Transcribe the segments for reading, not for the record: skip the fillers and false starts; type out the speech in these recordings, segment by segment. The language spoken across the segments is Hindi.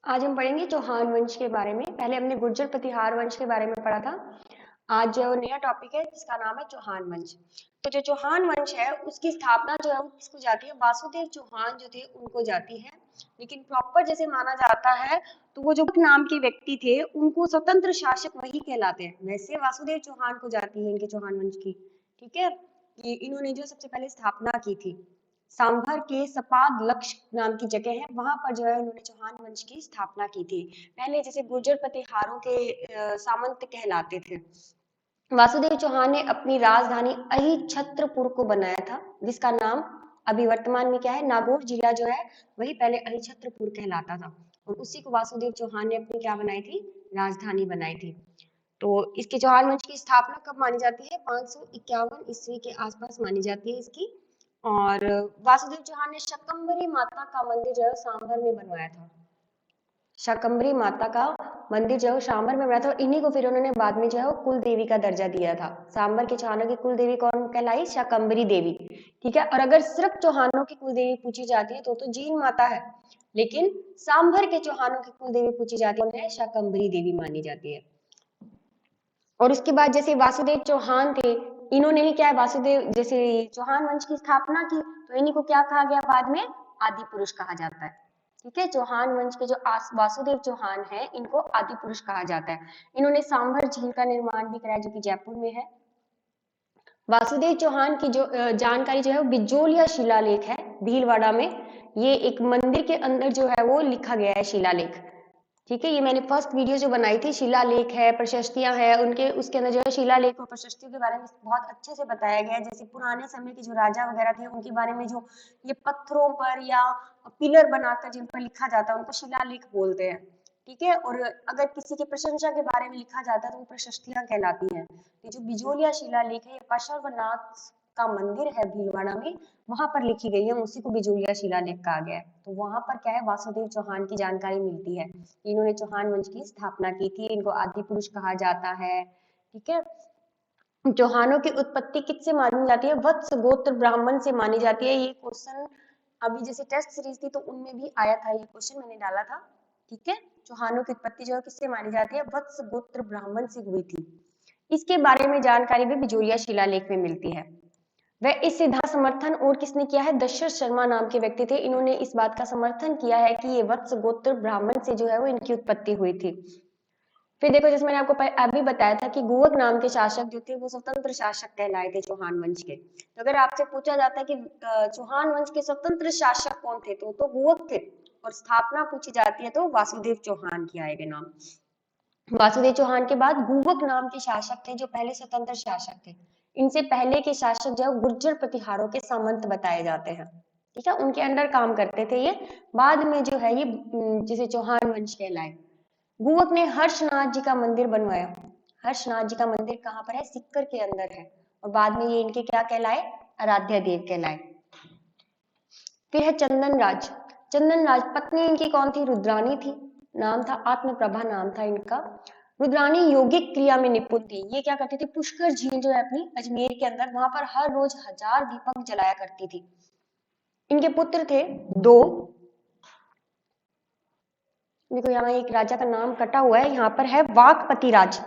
आज हम पढ़ेंगे चौहान वंश के बारे में। पहले हमने गुर्जर प्रतिहार वंश के बारे में पढ़ा था। आज जो नया टॉपिक है जिसका नाम है चौहान वंश। तो जो चौहान वंश है उसकी स्थापना जो है वो किसको जाती है, वासुदेव चौहान जो थे उनको जाती है। लेकिन प्रॉपर जैसे माना जाता है तो वो जो नाम के व्यक्ति थे उनको स्वतंत्र शासक वही कहलाते हैं। वैसे वासुदेव चौहान को जाती है इनके चौहान वंश की। ठीक है, ये इन्होंने जो सबसे पहले स्थापना की थी सांभर के सपाद लक्ष नाम की जगह है, वहां पर जो है उन्होंने चौहान वंश की स्थापना की थी। पहले जैसे गुर्जर प्रतिहारों के सामंत कहलाते थे। वासुदेव चौहान ने अपनी राजधानी अहिछत्रपुर को बनाया था, जिसका नाम अभी वर्तमान में क्या है, नागौर जिला जो है वही पहले अहिछत्रपुर कहलाता था। और उसी को वासुदेव चौहान ने अपनी क्या बनाई थी, राजधानी बनाई थी। तो इसके चौहान वंश की स्थापना कब मानी जाती है, 551 ईस्वी के आसपास मानी जाती है इसकी। और वासुदेव चौहान ने शकंभरी माता का मंदिर जो है सांभर में बनवाया था। शाकंभरी माता का मंदिर जो है सांभर में बना था, और इन्हीं को फिर उन्होंने बाद में जो है वो कुल देवी का दर्जा दिया था। सांभर के चौहानों की कुल देवी कौन कहलाई, शाकंभरी देवी। ठीक है, और अगर सिर्फ चौहानों की कुल देवी पूछी जाती है तो जीन माता है, लेकिन सांभर के चौहानों की कुल देवी पूछी जाती है शाकंभरी देवी मानी जाती है। और उसके बाद जैसे वासुदेव चौहान थे, इन्होंने ही क्या है, वासुदेव जैसे चौहान वंश की स्थापना की, तो इन्हीं को क्या कहा गया बाद में, आदि पुरुष कहा जाता है। ठीक है, चौहान वंश के जो वासुदेव चौहान है इनको आदि पुरुष कहा जाता है। इन्होंने सांभर झील का निर्माण भी कराया जो कि जयपुर में है। वासुदेव चौहान की जो जानकारी जो है वो बिजोलिया शिलालेख है भीलवाड़ा में। ये एक मंदिर के अंदर जो है वो लिखा गया है शिलालेख। ठीक है, ये मैंने फर्स्ट वीडियो जो बनाई थी, शिलालेख है, प्रशस्तियां है उनके, उसके अंदर जो है शिलालेख और प्रशस्तियों के बारे में बहुत अच्छे से बताया गया है। जैसे पुराने समय के जो राजा वगैरह थे उनके बारे में जो ये पत्थरों पर या पिलर बनाकर जिन पर लिखा जाता है उनको शिलालेख बोलते हैं। ठीक है, और अगर किसी की प्रशंसा के बारे में लिखा जाता है तो वो प्रशस्तियां कहलाती हैं। ये जो बिजोलिया शिलालेख है, पार्श्वनाथ का मंदिर है भीलवाड़ा में, वहां पर लिखी गई है, उसी को बिजोलिया शिलालेख कहा गया है। तो वहां पर क्या है, वासुदेव चौहान की जानकारी मिलती है। इन्होंने चौहान वंश की स्थापना की थी, इनको आदि पुरुष कहा जाता है। ठीक है, चौहानों की उत्पत्ति किससे मानी जाती है, वत्स गोत्र ब्राह्मण से मानी जाती है। ये क्वेश्चन अभी जैसे टेस्ट सीरीज थी तो उनमें भी आया था, ये क्वेश्चन मैंने डाला था। ठीक है, चौहानों की उत्पत्ति जो है किससे मानी जाती है, वत्स गोत्र ब्राह्मण से हुई थी। इसके बारे में जानकारी भी बिजोलिया शिलालेख में मिलती है। वह इस सिद्धांत समर्थन और किसने किया है, दशरथ शर्मा नाम के व्यक्ति थे, इन्होंने इस बात का समर्थन किया है कि ये वत्स गोत्र ब्राह्मण से जो है वो इनकी उत्पत्ति हुई थी। फिर देखो, जैसे मैंने आपको अभी बताया था कि गुवक नाम के शासक जो थे वो स्वतंत्र शासक कहलाए थे चौहान वंश के। तो अगर आपसे पूछा जाता है कि चौहान वंश के स्वतंत्र शासक कौन थे, तो गुवक थे। और स्थापना पूछी जाती है तो वासुदेव चौहान की आएगा नाम। वासुदेव चौहान के बाद गुवक नाम के शासक थे जो पहले स्वतंत्र शासक थे। इनसे पहले के शासक जो गुर्जर प्रतिहारों के सामंत बताए जाते हैं। ठीक है, उनके अंडर काम करते थे ये। बाद में जो है ये जिसे चौहान वंश कहलाए। गुवक ने हर्षनाथ जी का मंदिर बनवाया। हर्षनाथ जी का मंदिर कहाँ पर है, सिक्कर के अंदर है। और बाद में ये इनके क्या कहलाए, आराध्य देव कहलाए। फिर है चंदन राज। चंदन राज पत्नी इनकी कौन थी, रुद्रानी थी। नाम था आत्मप्रभा, नाम था इनका। रुद्रानी योगिक क्रिया में निपुण थी। ये क्या करती थी, पुष्कर झील जो है अपनी अजमेर के अंदर, वहां पर हर रोज 1000 दीपक जलाया करती थी। इनके पुत्र थे दो। देखो यहाँ एक राजा का नाम कटा हुआ है, यहाँ पर है वाकपति राज।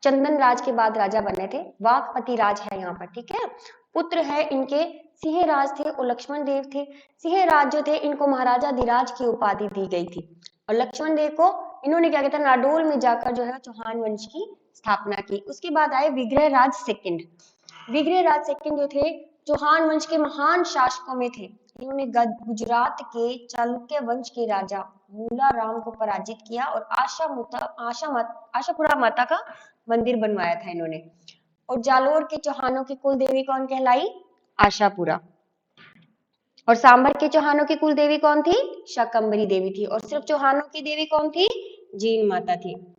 चंदन राज के बाद राजा बने थे, वाकपति राज है यहाँ पर। ठीक है, पुत्र है इनके सिंह राज थे और लक्ष्मण देव थे। सिंह राज जो थे इनको महाराजा धीराज की उपाधि दी गई थी। और लक्ष्मण देव को इन्होंने क्या किया था, नाडोल में जाकर जो है चौहान वंश की स्थापना की। उसके बाद आए विग्रह राज सेकंड। विग्रह राज सेकंड जो थे चौहान वंश के महान शासकों में थे। इन्होंने गुजरात के चालुक्य वंश के राजा मूला राम को पराजित किया और आशापुरा माता का मंदिर बनवाया था इन्होंने। और जालोर के चौहानों की कुल देवी कौन कहलाई, आशापुरा। और सांबर के चौहानों की कुल देवी कौन थी, शाकंभरी देवी थी। और सिर्फ चौहानों की देवी कौन थी, जीन माता थी।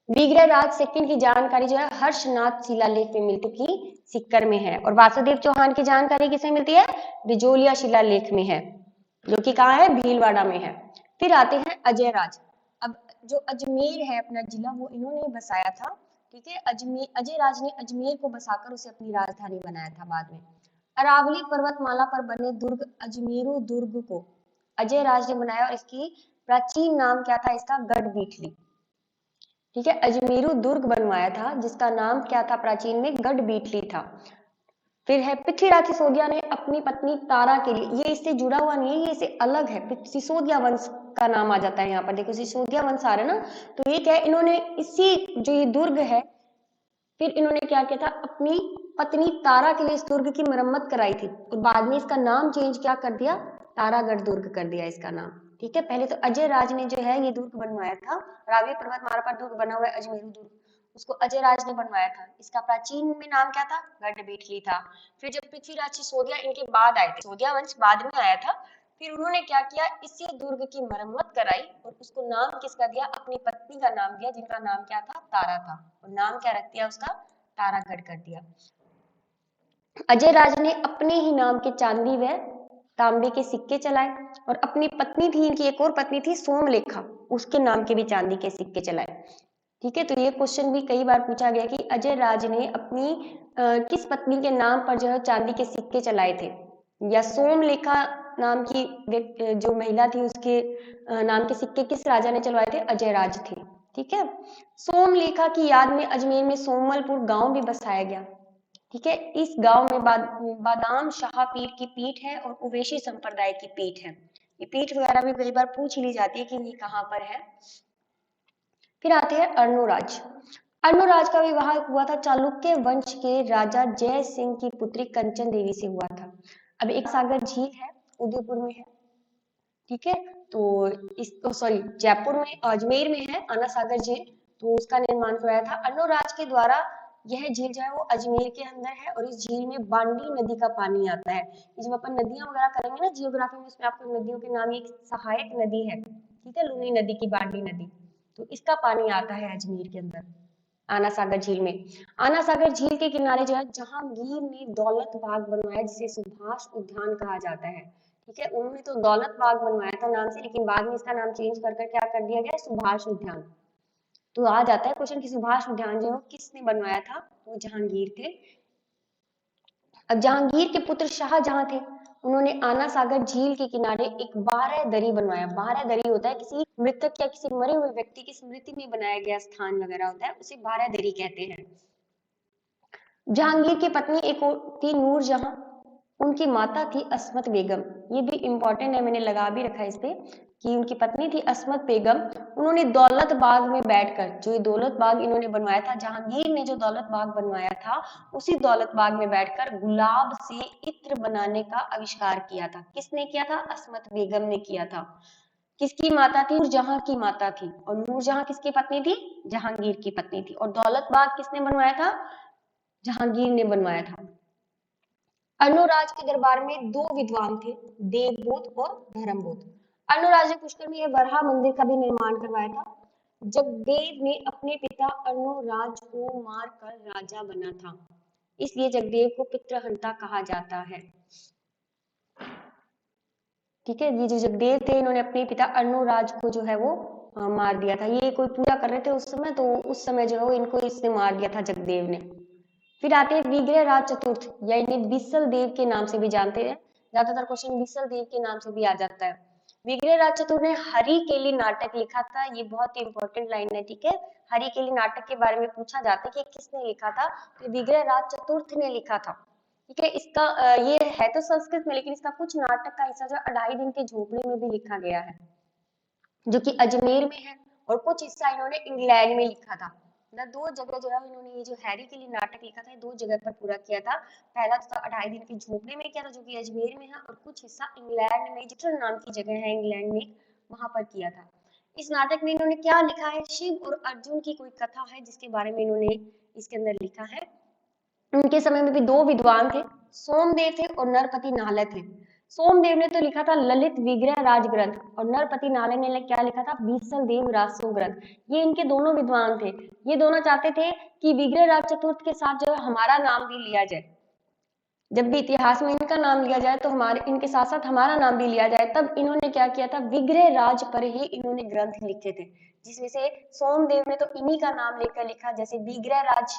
विग्रह राज सेकंड की जानकारी जो है हर्षनाथ शिलालेख में मिलती थी, सिक्कर में है। और वासुदेव चौहान की जानकारी किसे मिलती है, बिजोलिया शिलालेख में है, जो कि कहाँ है, भीलवाड़ा में है। फिर आते हैं अजय राज। अब जो अजमेर है अपना जिला, वो इन्होंने बसाया था। ठीक है, अजमेर, अजय राज ने अजमेर को बसाकर उसे अपनी राजधानी बनाया था बाद में। अरावली पर्वतमाला पर बने दुर्ग अजमेरू दुर्ग को अजय राज ने बनाया और इसकी प्राचीन नाम क्या था इसका? गढ़बीठली। ठीक है, अजमेरू दुर्ग बनवाया था जिसका नाम क्या था प्राचीन में? गढ़बीठली था। फिर है पृथ्वीराज सिसोदिया ने अपनी पत्नी तारा के लिए, ये इससे जुड़ा हुआ नहीं है, ये इससे अलग है, सिसोदिया वंश का नाम आ जाता है यहाँ पर, देखो सिसोदिया वंश आ रहा है ना, तो ये क्या है, इन्होंने इसी जो ये दुर्ग है, फिर इन्होंने क्या किया था, अपनी पत्नी तारा के लिए इस दुर्ग की मरम्मत कराई थी और बाद में इसका नाम चेंज क्या कर दिया? तारागढ़ दुर्ग कर दिया इसका नाम। ठीक है, पहले तो अजय राज ने जो है ये दुर्ग बनवाया था, रावी पर्वतमाला पर दुर्ग बना हुआ है अजमेरू दुर्ग, उसको अजय राज ने बनवाया था। इसका प्राचीन में नाम क्या था? गढ़बीठली था। फिर जब पृथ्वीराज सिसोदिया इनके बाद आए थे, सिसोदिया वंश बाद में आया था, फिर उन्होंने क्या किया, इसी दुर्ग की मरम्मत कराई और उसको नाम किसका दिया? अपनी पत्नी का नाम दिया, जिनका नाम क्या था? तारा था, और नाम क्या रख दिया उसका? तारागढ़ कर दिया। अजय राज ने अपने ही नाम के चांदी व तांबे के सिक्के चलाए और अपनी पत्नी थी, इनकी एक और पत्नी थी सोमलेखा, उसके नाम के भी चांदी के सिक्के चलाए। ठीक है, तो ये क्वेश्चन भी कई बार पूछा गया कि अजय राज ने अपनी किस पत्नी के नाम पर जो है चांदी के सिक्के चलाए थे, या सोमलेखा नाम की जो महिला थी उसके नाम के सिक्के किस राजा ने चलवाए थे? अजय राज थे। ठीक है, सोमलेखा की याद में अजमेर में सोमलपुर गांव भी बसाया गया। ठीक है, इस गांव में बादाम शाह पीर की पीठ है और उवैसी संप्रदाय की पीठ है। ये पीठ वगैरह भी कई बार पूछ ली जाती है कि ये कहाँ पर है। फिर आते हैं अर्णोराज। अर्णोराज का विवाह हुआ था चालुक्य वंश के राजा जय सिंह की पुत्री कंचन देवी से हुआ था। अब एक सागर झील है, उदयपुर में है। ठीक है, तो इस सॉरी जयपुर में, अजमेर में है आना सागर झील, तो उसका निर्माण कराया था अर्णोराज के द्वारा। यह झील जो है वो अजमेर के अंदर है और इस झील में बांडी नदी का पानी आता है। जब अपन नदियां वगैरह करेंगे ना जियोग्राफी में, उसमें आपको नदियों के नाम, एक सहायक नदी है, ठीक है, लूनी नदी की बांडी नदी, तो इसका पानी आता है अजमेर के अंदर आना सागर झील में। आना सागर झील के किनारे जो है जहांगीर ने दौलत बाग बनवाया जिसे सुभाष उद्यान कहा जाता है। ठीक है, उन्होंने तो दौलत बाग बनवाया था नाम से, लेकिन बाद में इसका नाम चेंज कर कर क्या कर दिया गया? सुभाष उद्यान। तो आ जाता है क्वेश्चन कि सुभाष उद्यान जो किसने बनवाया था? वो जहांगीर थे। अब जहांगीर के पुत्र शाहजहां थे, उन्होंने आना सागर झील के किनारे एक 12 दरी बनवाया। 12 दरी होता है किसी मृतक या किसी मरे हुए व्यक्ति की स्मृति में बनाया गया स्थान वगैरह होता है, उसे 12 दरी कहते हैं। जहांगीर की पत्नी एक और थी नूरजहां, उनकी माता थी अस्मत बेगम। ये भी इंपॉर्टेंट है, मैंने लगा भी रखा है इस पे कि उनकी पत्नी थी अस्मत बेगम। उन्होंने दौलत बाग में बैठकर, जो ये दौलत बाग इन्होंने बनवाया था, जहांगीर ने जो दौलत बाग बनवाया था, उसी दौलत बाग में बैठकर गुलाब से इत्र बनाने का आविष्कार किया था। किसने किया था? अस्मत बेगम ने किया था। किसकी माता थी? नूरजहां की माता थी। और नूरजहां किसकी पत्नी थी? जहांगीर की पत्नी थी। और दौलत बाग किसने बनवाया था? जहांगीर ने बनवाया था। अर्णोराज के दरबार में दो विद्वान थे, देवभूत और धर्मभूत। अर्णोराज ने पुष्कर में वराह मंदिर का भी निर्माण करवाया था। जगदेव ने अपने पिता अर्णोराज को मारकर राजा बना था, इसलिए जगदेव को पितृहंता कहा जाता है। ठीक है, ये जो जगदेव थे इन्होंने अपने पिता अर्णोराज को जो है वो मार दिया था। ये कोई पूजा कर रहे थे उस समय, तो उस समय जो है वो इनको इसने मार दिया था जगदेव ने। फिर आते हैं विग्रह राज चतुर्थ, या इन्हें बिसल देव के नाम से भी जानते हैं, ज्यादातर क्वेश्चन बिसल देव के नाम से भी आ जाता है। विग्रह राज चतुर्थ ने हरिकेली नाटक लिखा था, ये बहुत ही इंपॉर्टेंट लाइन है। ठीक है, हरिकेली नाटक के बारे में पूछा जाता है कि किसने लिखा था, तो विग्रह राज चतुर्थ ने लिखा था। ठीक है, इसका ये है तो संस्कृत में, लेकिन इसका कुछ नाटक का हिस्सा जो 2.5 दिन के झोपड़े में भी लिखा गया है, जो कि अजमेर में है, और कुछ हिस्सा इन्होंने इंग्लैंड में लिखा था। मतलब 2 जगह जो है इन्होंने ये जो हैरी के लिए नाटक लिखा था, 2 जगह पर पूरा किया था। पहला तो 2.5 दिन के झोपड़े में किया था, जो कि अजमेर में है, और कुछ हिस्सा इंग्लैंड में, जिटल नाम की जगह है इंग्लैंड में, वहां पर किया था। इस नाटक में इन्होंने क्या लिखा है? शिव और अर्जुन की कोई कथा है जिसके बारे में इन्होंने इसके अंदर लिखा है। उनके समय में भी 2 विद्वान थे, सोमदेव थे और नरपति नालय थे। सोमदेव ने तो लिखा था ललित विग्रह राज ग्रंथ, और नरपति नालय ने क्या लिखा था? बीसल देव रासो ग्रंथ। ये इनके दोनों विद्वान थे। ये दोनों चाहते थे कि विग्रह राज चतुर्थ के साथ जो है हमारा नाम भी लिया जाए, जब भी इतिहास में इनका नाम लिया जाए तो हमारे इनके साथ साथ हमारा नाम भी लिया जाए। तब इन्होंने क्या किया था? विग्रह राज पर ही इन्होंने ग्रंथ लिखे थे, जिसमें से सोमदेव ने तो इन्हीं का नाम लेकर लिखा, जैसे विग्रह राज।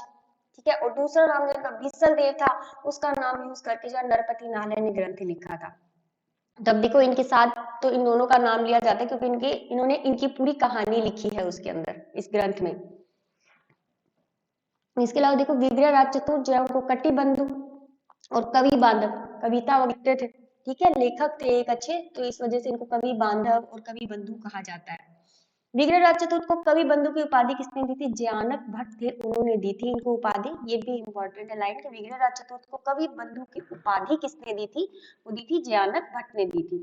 ठीक है, और दूसरा नाम जिनका बिसल देव था, उसका नाम यूज करके जो नरपति नालय ने ग्रंथ लिखा था। तब देखो इनके साथ तो इन दोनों का नाम लिया जाता है क्योंकि इन्होंने इनकी पूरी कहानी लिखी है उसके अंदर, इस ग्रंथ में। इसके अलावा देखो विग्रहराज चतुर्थ जो है उनको कटिबंधु और कवि बांधव, कविता लिखते थे, ठीक है, लेखक थे एक अच्छे, तो इस वजह से इनको कवि बांधव और कवि बंधु कहा जाता है। विग्रहराज चतुर्थ को कवि बंधु की उपाधि किसने दी थी? जयानक भट्ट थे, उन्होंने दी थी इनको उपाधि। ये भी इंपॉर्टेंट है लाइन कि विग्रहराज चतुर्थ को कवि बंधु की उपाधि किसने दी थी? वो दी थी जयानक भट्ट ने दी थी।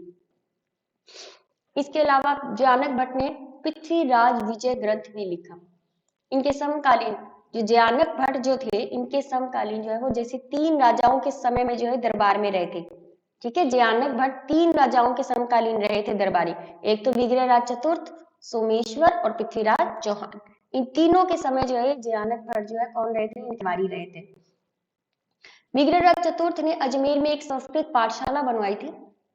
इसके अलावा जयानक भट्ट ने पृथ्वीराज विजय ग्रंथ भी लिखा। इनके समकालीन जो जयानक भट्ट जो थे, इनके समकालीन जो है वो जैसे 3 राजाओं के समय में जो है दरबार में रहे थे, ठीक है। जयानक भट्ट 3 राजाओं के समकालीन रहे थे दरबारी, एक तो विग्रहराज चतुर्थ, सोमेश्वर और पृथ्वीराज चौहान। इन तीनों के समय जो है जयानक भट्ट जो है कौन रहे थे? दरबारी रहे थे। विग्रहराज चतुर्थ ने अजमेर में एक संस्कृत पाठशाला बनवाई थी।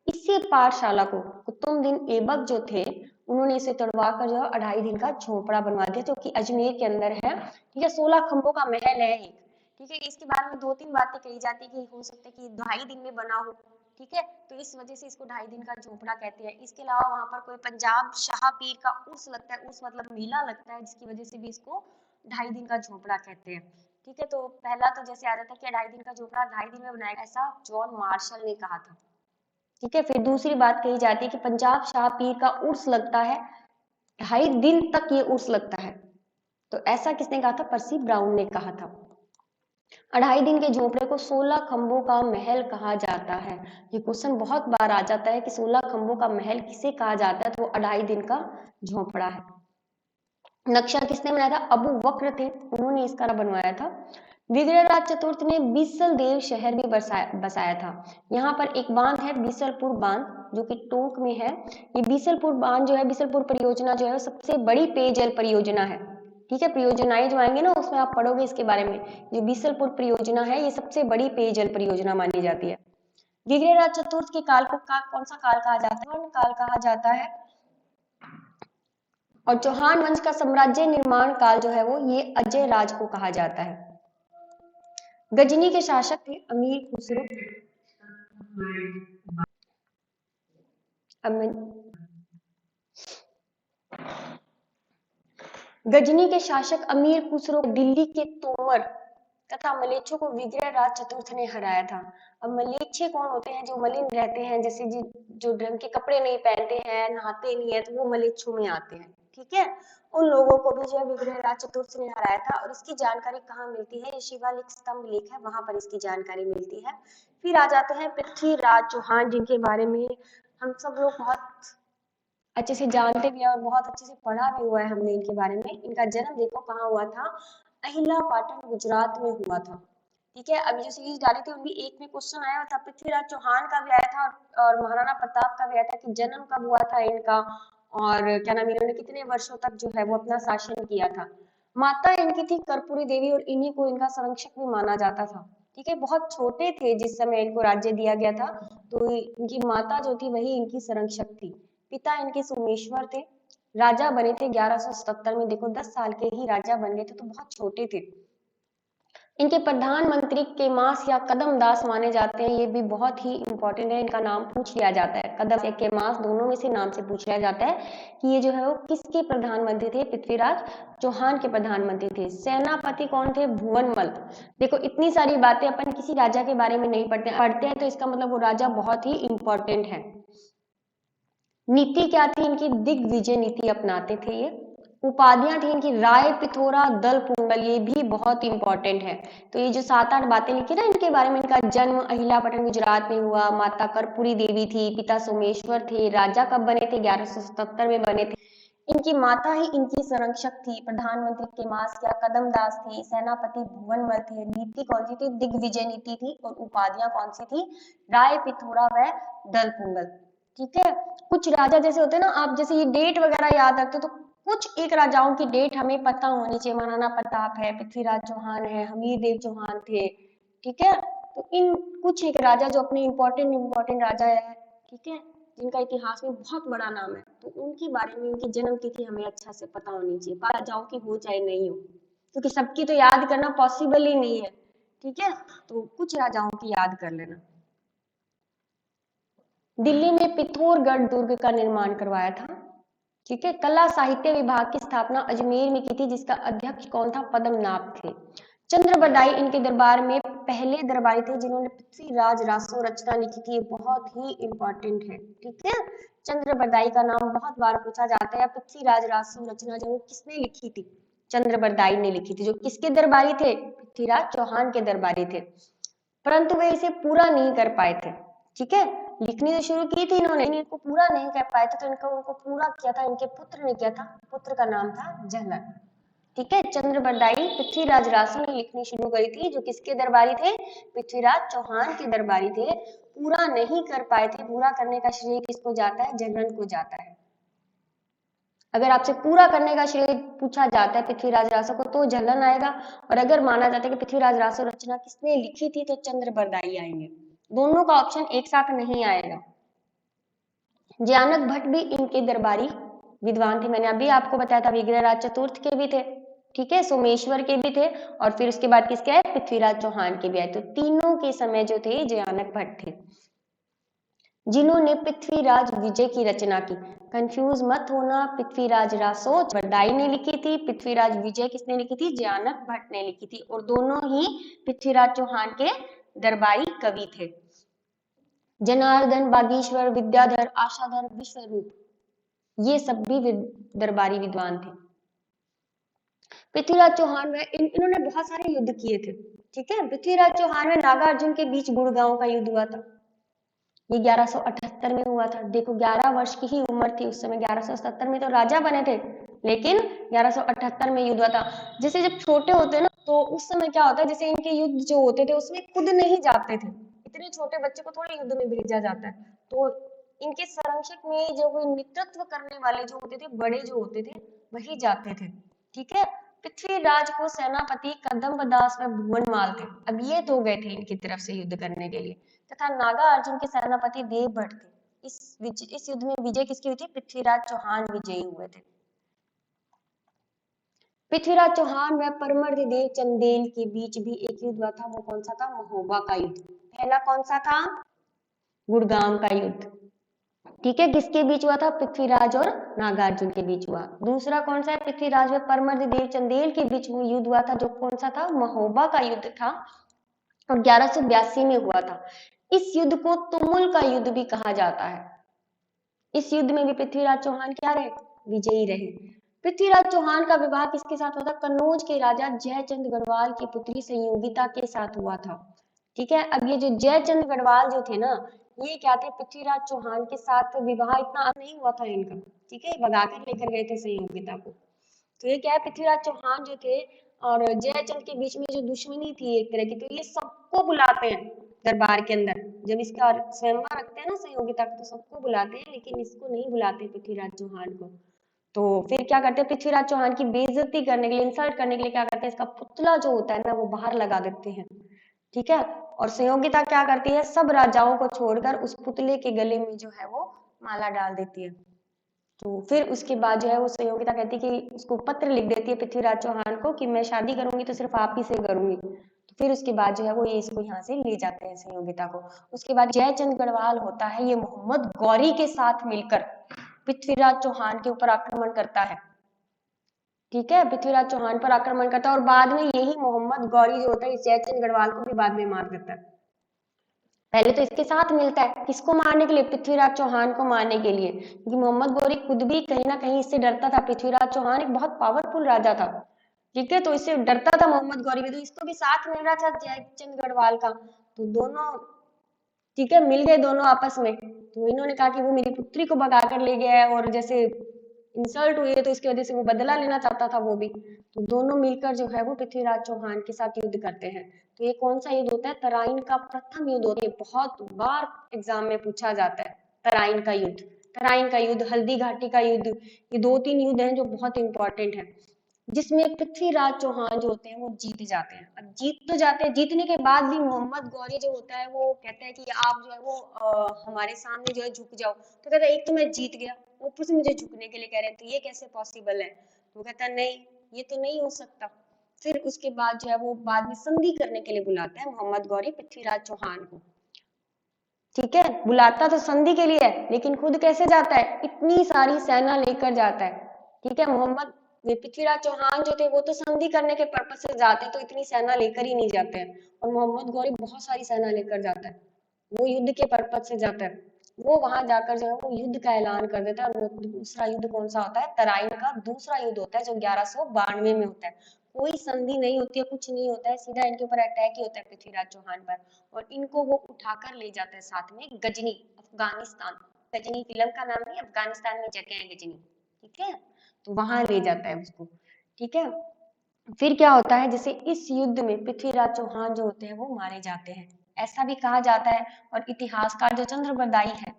इसी पाठशाला को कुतुबुद्दीन ऐबक जो थे, उन्होंने इसे तोड़वा कर जो है 2.5 दिन का झोपड़ा बनवा दिया, जो कि अजमेर के अंदर है, ठीक है। 16 खंभों का महल है एक, ठीक है। इसके बारे में 2-3 बातें कही जाती है कि हो सकता है कि 2.5 दिन में बना हो, ठीक है, तो इस वजह से इसको 2.5 दिन का झोपड़ा कहते हैं। इसके अलावा वहां पर कोई पंजाब शाह पीर का उर्स लगता है, उर्स मतलब मेला लगता है, जिसकी वजह से भी इसको 2.5 दिन का झोपड़ा कहते हैं, ठीक है। तो पहला तो जैसे आ जाता है कि 2.5 दिन का झोपड़ा 2.5 दिन में बनाएगा, ऐसा जॉन मार्शल ने कहा था, ठीक है। फिर दूसरी बात कही जाती है कि पंजाब शाह पीर का उर्स लगता है, 2.5 दिन तक ये उर्स लगता है, तो ऐसा किसने कहा था? पर्सी ब्राउन ने कहा था। 2.5 दिन के झोपड़े को 16 खंभों का महल कहा जाता है। ये क्वेश्चन बहुत बार आ जाता है कि 16 खंभों का महल किसे कहा जाता है, तो वो 2.5 दिन का झोपड़ा है। नक्शा किसने बनाया था? अबू बकर थे, उन्होंने इसका बनवाया था। विग्रहराज चतुर्थ ने बीसल देव शहर भी बसाया था। यहाँ पर एक बांध है बीसलपुर बांध, जो कि टोंक में है। ये बीसलपुर बांध जो है, बीसलपुर परियोजना जो है सबसे बड़ी पेयजल परियोजना है, ठीक है। परियोजनाएं जो आएंगे ना उसमें आप पढ़ोगे इसके बारे में। जो बीसलपुर परियोजना है ये सबसे बड़ी पेयजल परियोजना मानी जाती है। विग्रहराज चतुर्थ के काल को कौन सा काल कहा जाता है? स्वर्ण काल कहा जाता है। और चौहान वंश का साम्राज्य निर्माण काल जो है वो ये अजय राज को कहा जाता है। गजनी के शासक थे अमीर खुसरो। गजनी के शासक अमीर खुसरो दिल्ली के तोमर तथा मलेच्छों को विग्रहराज चतुर्थ ने हराया था। अब मलेच्छे कौन होते हैं? जो मलिन रहते हैं, जैसे जो ढंग के कपड़े नहीं पहनते हैं, नहाते नहीं है, तो वो मलेच्छों में आते हैं, ठीक है। उन लोगों को भी जो है विग्रहराज चतुर्थ ने हराया था। और इसकी जानकारी कहाँ मिलती है? ये शिवालिक स्तंभ लेख है, वहां पर इसकी जानकारी मिलती है। फिर आ जाते हैं पृथ्वीराज चौहान, जिनके बारे में हम सब लोग बहुत अच्छे से जानते भी हैं और बहुत अच्छे से पढ़ा भी हुआ है हमने इनके बारे में। इनका जन्म देखो कहाँ हुआ था? अहिला पाटन गुजरात में हुआ था, ठीक है। अभी जो सीरीज डाली थी उनमें एक में क्वेश्चन आया था, पृथ्वीराज चौहान का भी आया था और महाराणा प्रताप का भी आया था कि जन्म कब हुआ था इनका, और क्या नाम, इन्होंने कितने वर्षों तक जो है वो अपना शासन किया था। माता इनकी थी कर्पूरी देवी और इन्हीं को इनका संरक्षक भी माना जाता था, ठीक है। बहुत छोटे थे जिस समय इनको राज्य दिया गया था, तो इनकी माता जो थी वही इनकी संरक्षक थी। पिता इनके सोमेश्वर थे, राजा बने थे 1177 में। देखो 10 साल के ही राजा बन गए थे, तो बहुत छोटे थे। इनके प्रधानमंत्री केमास या कदम दास माने जाते हैं, ये भी बहुत ही इंपॉर्टेंट है, इनका नाम पूछ लिया जाता है। कदम या केमास दोनों में से नाम से पूछ लिया जाता है कि ये जो है वो किसके प्रधानमंत्री थे? पृथ्वीराज चौहान के प्रधानमंत्री थे। सेनापति कौन थे? भुवनमल। देखो इतनी सारी बातें अपन किसी राजा के बारे में नहीं पढ़ते हैं, तो इसका मतलब वो राजा बहुत ही इंपॉर्टेंट है। नीति क्या थी इनकी? दिग्विजय नीति अपनाते थे ये। उपाधियां थी इनकी राय पिथोरा दल पुंगल, ये भी बहुत इंपॉर्टेंट है। तो ये जो 7-8 बातें लिखी ना इनके बारे में, इनका जन्म अहिलापटन गुजरात में हुआ, माता कर्पूरी देवी थी, पिता सोमेश्वर थे, राजा कब बने थे? 1177 में बने थे। इनकी माता ही इनकी संरक्षक थी, प्रधानमंत्री केमास या कदम दास थी, सेनापति भुवनमल थे, नीति कौन सी थी? दिग्विजय नीति थी, और उपाधियां कौन सी थी? राय पिथोरा व दल पुंगल, ठीक है। कुछ राजा जैसे होते हैं ना, आप जैसे ये डेट वगैरह याद रखते हो, तो कुछ एक राजाओं की डेट हमें पता होनी चाहिए। महाराणा प्रताप है, पृथ्वीराज चौहान है, हमीर देव चौहान थे, ठीक है। तो इन कुछ एक राजा जो अपने इंपॉर्टेंट राजा है, ठीक है, जिनका इतिहास में बहुत बड़ा नाम है, तो उनके बारे में उनकी जन्म तिथि हमें अच्छा से पता होनी चाहिए, राजाओं की हो चाहे नहीं हो, क्योंकि सबकी तो याद करना पॉसिबल ही नहीं है, ठीक है। तो कुछ राजाओं की याद कर लेना। दिल्ली में पिथौरगढ़ दुर्ग का निर्माण करवाया था। ठीक है। कला साहित्य विभाग की स्थापना अजमेर में की थी, जिसका अध्यक्ष कौन था? पद्मनाभ थे। चंद्रबरदाई इनके दरबार में पहले दरबारी थे जिन्होंने पृथ्वीराज रासो रचना लिखी थी। ये बहुत ही इंपॉर्टेंट है। ठीक है। चंद्रबरदाई का नाम बहुत बार पूछा जाता है। पृथ्वीराज रासो रचना जो किसने लिखी थी? चंद्रबरदाई ने लिखी थी। जो किसके दरबारी थे? पृथ्वीराज चौहान के दरबारी थे, परंतु वे इसे पूरा नहीं कर पाए थे। ठीक है। लिखनी तो शुरू की थी इन्होंने, इनको पूरा नहीं कर पाए थे, तो इनको उनको पूरा किया था इनके पुत्र ने किया था। पुत्र का नाम था झल्लर। ठीक है। चंद्रबरदाई पृथ्वीराज रासो ने लिखनी शुरू करी थी, जो किसके दरबारी थे? पृथ्वीराज चौहान के दरबारी थे। पूरा नहीं कर पाए थे। पूरा करने का श्रेय किसको जाता है? झल्लर को जाता है। अगर आपसे पूरा करने का श्रेय पूछा जाता है पृथ्वीराज रासो को, तो झल्लर आएगा। और अगर माना जाता है कि पृथ्वीराज रासो रचना किसने लिखी थी, तो चंद्रबरदाई आएंगे। दोनों का ऑप्शन एक साथ नहीं आएगा। ज्ञानक भट्ट भी इनके दरबारी विद्वान थे। मैंने अभी आपको बताया था विग्रहराज चतुर्थ के भी थे। ठीक है। सोमेश्वर के भी थे, और फिर उसके बाद किसके आए? पृथ्वीराज चौहान के भी आए। तो तीनों के समय जो थे ज्ञानक भट्ट थे, जिन्होंने पृथ्वीराज विजय की रचना की। कंफ्यूज मत होना, पृथ्वीराज रासो बरदाई ने लिखी थी, पृथ्वीराज विजय किसने लिखी थी? ज्ञानक भट्ट ने लिखी थी, और दोनों ही पृथ्वीराज चौहान के दरबारी कवि थे। जनार्दन, बागीश्वर, विद्याधर, आशाधर, विश्वरूप, ये सब भी दरबारी विद्वान थे। पृथ्वीराज चौहान में इन्होंने बहुत सारे युद्ध किए थे। ठीक है। पृथ्वीराज चौहान में नागार्जुन के बीच गुड़गांव का युद्ध हुआ था। ये 1178 में हुआ था। देखो 11 वर्ष की ही उम्र थी उस समय। 1177 में तो राजा बने थे, लेकिन 1178 में युद्ध हुआ था। जैसे जब छोटे होते हैं ना, तो उस समय क्या होता है, जैसे इनके युद्ध जो होते थे उसमें खुद नहीं जाते थे। इतने छोटे बच्चे को थोड़ी युद्ध में भेजा जाता है। तो इनके संरक्षक में जो नेतृत्व करने वाले जो होते थे, बड़े जो होते थे, वही जाते थे। ठीक है। पृथ्वीराज को सेनापति कदम्बदास व भुवनमाल थे। अब ये दो गए थे इनकी तरफ से युद्ध करने के लिए, तथा नागार्जुन के सेनापति देवभट्ट थे। इस युद्ध में विजय किसकी हुई थी? पृथ्वीराज चौहान विजयी हुए थे। पृथ्वीराज चौहान व परमर्दिदेव चंदेल के बीच भी एक युद्ध हुआ था। वो कौन सा था? महोबा का युद्ध। पहला कौन सा था? गुड़गांव का युद्ध। ठीक है। किसके बीच हुआ था? पृथ्वीराज और नागार्जुन के बीच हुआ। दूसरा कौन सा है? पृथ्वीराज व परमर्दिदेव चंदेल के बीच युद्ध हुआ था, जो कौन सा था? महोबा का युद्ध था, और 1182 में हुआ था। इस युद्ध को तुमुल का युद्ध भी कहा जाता है। इस युद्ध में भी पृथ्वीराज चौहान क्या रहे? विजयी रहे। पृथ्वीराज चौहान का विवाह किसके साथ हुआ था? कन्नौज के राजा जयचंद गढ़वाल की पुत्री संयोगिता के साथ हुआ था। ठीक है। अब ये जो जयचंद गढ़वाल जो थे ना, ये क्या थे? पृथ्वीराज चौहान के साथ विवाह इतना नहीं हुआ था इनका। ठीक है। भगाकर लेकर गए थे संयोगिता को। तो ये क्या है, पृथ्वीराज चौहान जो थे और जयचंद के बीच में जो दुश्मनी थी एक तरह की, तो ये सबको बुलाते हैं दरबार के अंदर। जब इसका स्वयंवर रखते हैं ना संयोगिता का, तो सबको बुलाते हैं, लेकिन इसको नहीं बुलाते पृथ्वीराज चौहान को। तो फिर क्या करते हैं? पृथ्वीराज चौहान की बेइज्जती करने के लिए, इंसल्ट करने के लिए क्या करते हैं? इसका पुतला जो होता है ना, वो बाहर लगा देते हैं। ठीक है। और संयोगिता क्या करती है? सब राजाओं को छोड़कर उस पुतले के गले में जो है वो माला डाल देती है। तो फिर उसके बाद जो है वो संयोगिता कहती है कि उसको पत्र लिख देती है पृथ्वीराज चौहान को कि मैं शादी करूंगी तो सिर्फ आप ही से करूंगी। तो फिर उसके बाद जो है वो ये इसको यहाँ से ले जाते हैं संयोगिता को। उसके बाद जयचंद गढ़वाल होता है, ये मोहम्मद गौरी के साथ मिलकर पृथ्वीराज चौहान के ऊपर आक्रमण करता है। ठीक है। पृथ्वीराज चौहान पर आक्रमण करता है, और बाद में यही मोहम्मद गौरी जो होता है इस जयचंद गढ़वाल को भी बाद में मार देता है। पहले तो इसके साथ मिलता है, किसको मारने के लिए? पृथ्वीराज चौहान को मारने के लिए, क्योंकि मोहम्मद गौरी खुद भी कहीं ना कहीं इससे डरता था। पृथ्वीराज चौहान एक बहुत पावरफुल राजा था। ठीक है। तो इससे डरता था मोहम्मद गौरी भी, तो इसको भी साथ मिल रहा था जयचंद गढ़वाल का। तो दोनों, ठीक है, मिल गए दोनों आपस में। तो इन्होंने कहा कि वो मेरी पुत्री को भगा कर ले गया है, और जैसे इंसल्ट हुई है तो इसकी वजह से वो बदला लेना चाहता था वो भी। तो दोनों मिलकर जो है वो पृथ्वीराज चौहान के साथ युद्ध करते हैं। तो ये कौन सा युद्ध होता है? तराइन का प्रथम युद्ध होता है। बहुत बार एग्जाम में पूछा जाता है तराइन का युद्ध। तराइन का युद्ध, हल्दी घाटी का युद्ध, ये 2-3 युद्ध हैं जो बहुत इंपॉर्टेंट है, जिसमें पृथ्वीराज चौहान जो होते हैं वो जीत जाते हैं। अब जीत तो जाते हैं, जीतने के बाद भी मोहम्मद गौरी जो होता है वो कहता है कि आप जो है वो हमारे सामने जो है झुक जाओ। तो कहता है एक तो मैं जीत गया, ऊपर से मुझे झुकने के लिए कह रहे हैं, तो ये कैसे पॉसिबल है? तो कहता है नहीं, ये तो नहीं हो सकता। फिर उसके बाद जो है वो बाद में संधि करने के लिए बुलाता है मोहम्मद गौरी पृथ्वीराज चौहान को। ठीक है, बुलाता तो संधि के लिए है, लेकिन खुद कैसे जाता है, इतनी सारी सेना लेकर जाता है। ठीक है, मोहम्मद पृथ्वीराज चौहान जो थे वो तो संधि करने के पर्पज से जाते, तो इतनी सेना लेकर ही नहीं जाते हैं। और मोहम्मद गौरी बहुत सारी सेना लेकर जाता है, वो युद्ध के पर्पज से जाता है। वो वहां जाकर जो है वो युद्ध का ऐलान कर देता है। और वो दूसरा युद्ध कौन सा होता है, तराइन का दूसरा युद्ध होता है, जो 1192 में होता है। कोई संधि नहीं होती है, कुछ नहीं होता है, सीधा इनके ऊपर अटैक ही होता है पृथ्वीराज चौहान पर। और इनको वो उठाकर ले जाता है साथ में गजनी, अफगानिस्तान। गजनी फिल्म का नाम नहीं, अफगानिस्तान में जगह है गजनी। ठीक है, तो वहां ले जाता है उसको। ठीक है, फिर क्या होता है, जैसे इस युद्ध में पृथ्वीराज चौहान जो होते हैं वो मारे जाते हैं, ऐसा भी कहा जाता है। और इतिहासकार जो चंद्रबरदाई है,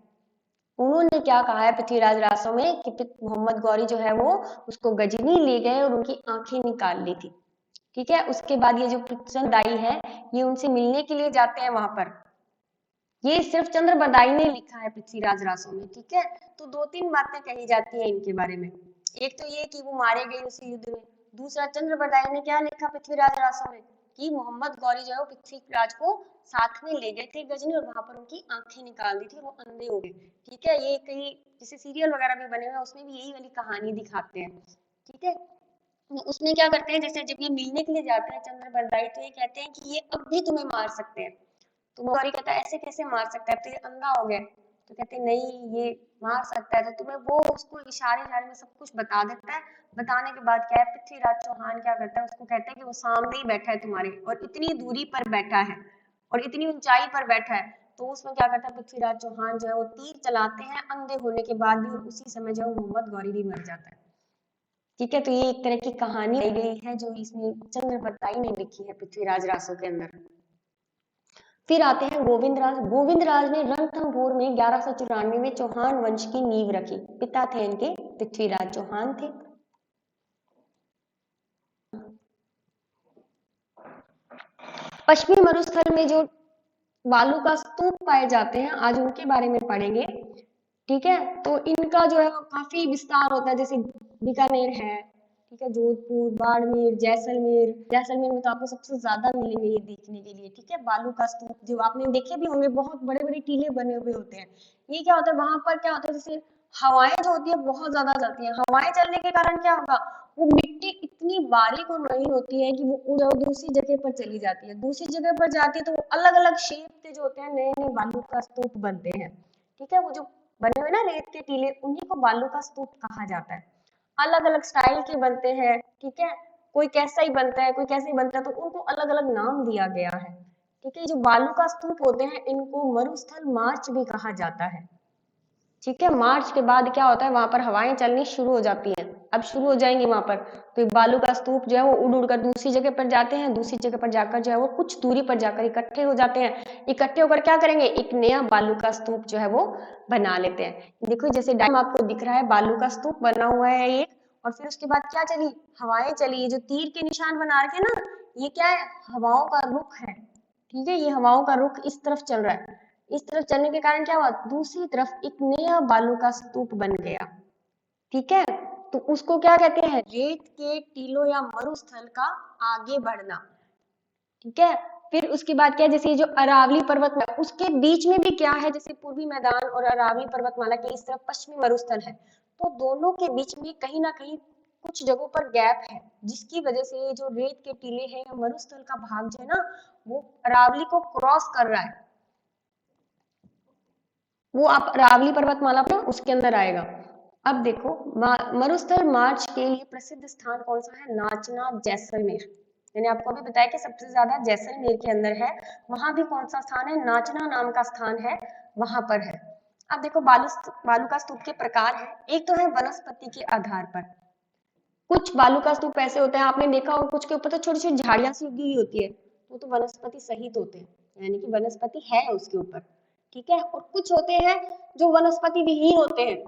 उन्होंने क्या कहा है पृथ्वीराज रासो में कि मोहम्मद गौरी जो है वो उसको गजनी ले गए और उनकी आंखें निकाल ली थी। ठीक है, उसके बाद ये जो चंद्रबरदाई है, ये उनसे मिलने के लिए जाते हैं वहां पर। ये सिर्फ चंद्रबरदाई ने लिखा है पृथ्वीराज रासो में। ठीक है, तो दो तीन बातें कही जाती है इनके बारे में। एक तो ये कि वो मारे गए उसी युद्ध में। दूसरा, चंद्रबरदाई ने क्या लिखा पृथ्वीराज रासो में, कि मोहम्मद गौरी जो है वो पृथ्वीराज को साथ में ले गए थे गजनी, और वहां पर उनकी आंखें निकाल दी थी और वो अंधे हो गए। ठीक है, ये कहीं जैसे सीरियल वगैरह भी बने हुए हैं उसमें भी यही वाली कहानी दिखाते हैं। ठीक है, तो उसमें क्या करते हैं, जैसे जब ये मिलने के लिए जाते हैं चंद्रबरदाई, तो ये कहते हैं कि ये अब भी तुम्हें मार सकते हैं। तो गौरी कहता है ऐसे कैसे मार सकता है, तो ये अंधा हो गया। तो कहते हैं नहीं, ये मार सकता है। तो तुम्हें वो उसको इशारे इशारे में सब कुछ बता देता है। बताने के बाद क्या है, पृथ्वीराज चौहान क्या करता है, उसको कहता है कि वो सामने ही बैठा है तुम्हारे, और इतनी दूरी पर बैठा है और इतनी ऊंचाई पर बैठा है। तो उसमें क्या करता है पृथ्वीराज चौहान जो है वो तीर चलाते हैं अंधे होने के बाद भी, और उसी समय जो है मोहम्मद गौरी भी मर जाता है। ठीक है, तो ये एक तरह की कहानी दी गई है जो इसमें चंद्रबरदाई ने लिखी है पृथ्वीराज रासो के अंदर। फिर आते हैं गोविंद राज। गोविंद राज ने रणथंभौर में 1194 में चौहान वंश की नींव रखी। पिता थे इनके पृथ्वीराज चौहान थे। पश्चिमी मरुस्थल में जो बालू का स्तूप पाए जाते हैं, आज उनके बारे में पढ़ेंगे। ठीक है, तो इनका जो है काफी विस्तार होता है, जैसे बीकानेर है, ठीक है, जोधपुर, बाड़मेर, जैसलमेर। जैसलमेर में तो आपको सबसे ज्यादा मिलेंगे ये देखने के लिए। ठीक है, बालू का स्तूप जो आपने देखे भी होंगे, बहुत बड़े बड़े टीले बने हुए होते हैं। ये क्या होता है, वहां पर क्या होता है, जैसे हवाएं जो होती है बहुत ज्यादा चलती है। हवाएं चलने के कारण क्या होगा, वो मिट्टी इतनी बारीक और महीन होती है कि वो उड़ दूसरी जगह पर चली जाती है। दूसरी जगह पर जाती है तो वो अलग अलग शेप के जो होते हैं नए नए बालू का स्तूप बनते हैं। ठीक है, वो जो बने हुए ना रेत के टीले, उन्हीं को बालू का स्तूप कहा जाता है। अलग अलग स्टाइल के बनते हैं। ठीक है, कोई कैसा ही बनता है, कोई कैसे ही बनता है, तो उनको अलग अलग नाम दिया गया है। ठीक है, जो बालू का स्तूप होते हैं इनको मरुस्थल मार्च भी कहा जाता है। ठीक है, मार्च के बाद क्या होता है, वहां पर हवाएं चलनी शुरू हो जाती हैं, अब शुरू हो जाएंगी वहां पर। तो बालू का स्तूप जो है वो उड़ उड़ कर दूसरी जगह पर जाते हैं, दूसरी जगह पर जाकर जो है वो कुछ दूरी पर जाकर इकट्ठे हो जाते हैं। इकट्ठे होकर क्या करेंगे, एक नया बालू का स्तूप जो है वो बना लेते हैं। देखो जैसे डायग्राम आपको दिख रहा है, बालू का स्तूप बना हुआ है एक, और फिर उसके बाद क्या चली, हवाएं चली। ये जो तीर के निशान बना रखे ना, ये क्या है, हवाओं का रुख है। ठीक है, ये हवाओं का रुख इस तरफ चल रहा है। इस तरफ चलने के कारण क्या हुआ, दूसरी तरफ एक नया बालू का स्तूप बन गया। ठीक है, तो उसको क्या कहते हैं, रेत के टीलों या मरुस्थल का आगे बढ़ना। ठीक है, फिर उसके बाद क्या है, जैसे जो अरावली पर्वतमाला, उसके बीच में भी क्या है, जैसे पूर्वी मैदान और अरावली पर्वतमाला के इस तरफ पश्चिमी मरुस्थल है, तो दोनों के बीच में कहीं ना कहीं कुछ जगहों पर गैप है, जिसकी वजह से ये जो रेत के टीले हैं या मरुस्थल का भाग जो है ना, वो अरावली को क्रॉस कर रहा है। वो आप अरावली पर्वतमाला पर उसके अंदर आएगा। अब देखो, मरुस्थल मार्च के लिए प्रसिद्ध स्थान कौन सा है, नाचना जैसलमेर। मैंने आपको अभी बताया कि सबसे ज्यादा जैसलमेर के अंदर है। वहां भी कौन सा स्थान है, नाचना नाम का स्थान है, वहां पर है। अब देखो, बालू का स्तूप के प्रकार है। एक तो है वनस्पति के आधार पर। कुछ बालू का स्तूप ऐसे होते हैं, आपने देखा होगा, कुछ के ऊपर तो छोटी छोटी झाड़ियां सी उगी हुई होती है, वो तो वनस्पति सहित होते हैं, यानी कि वनस्पति है उसके ऊपर। ठीक है, और कुछ होते हैं जो वनस्पति विहीन होते हैं,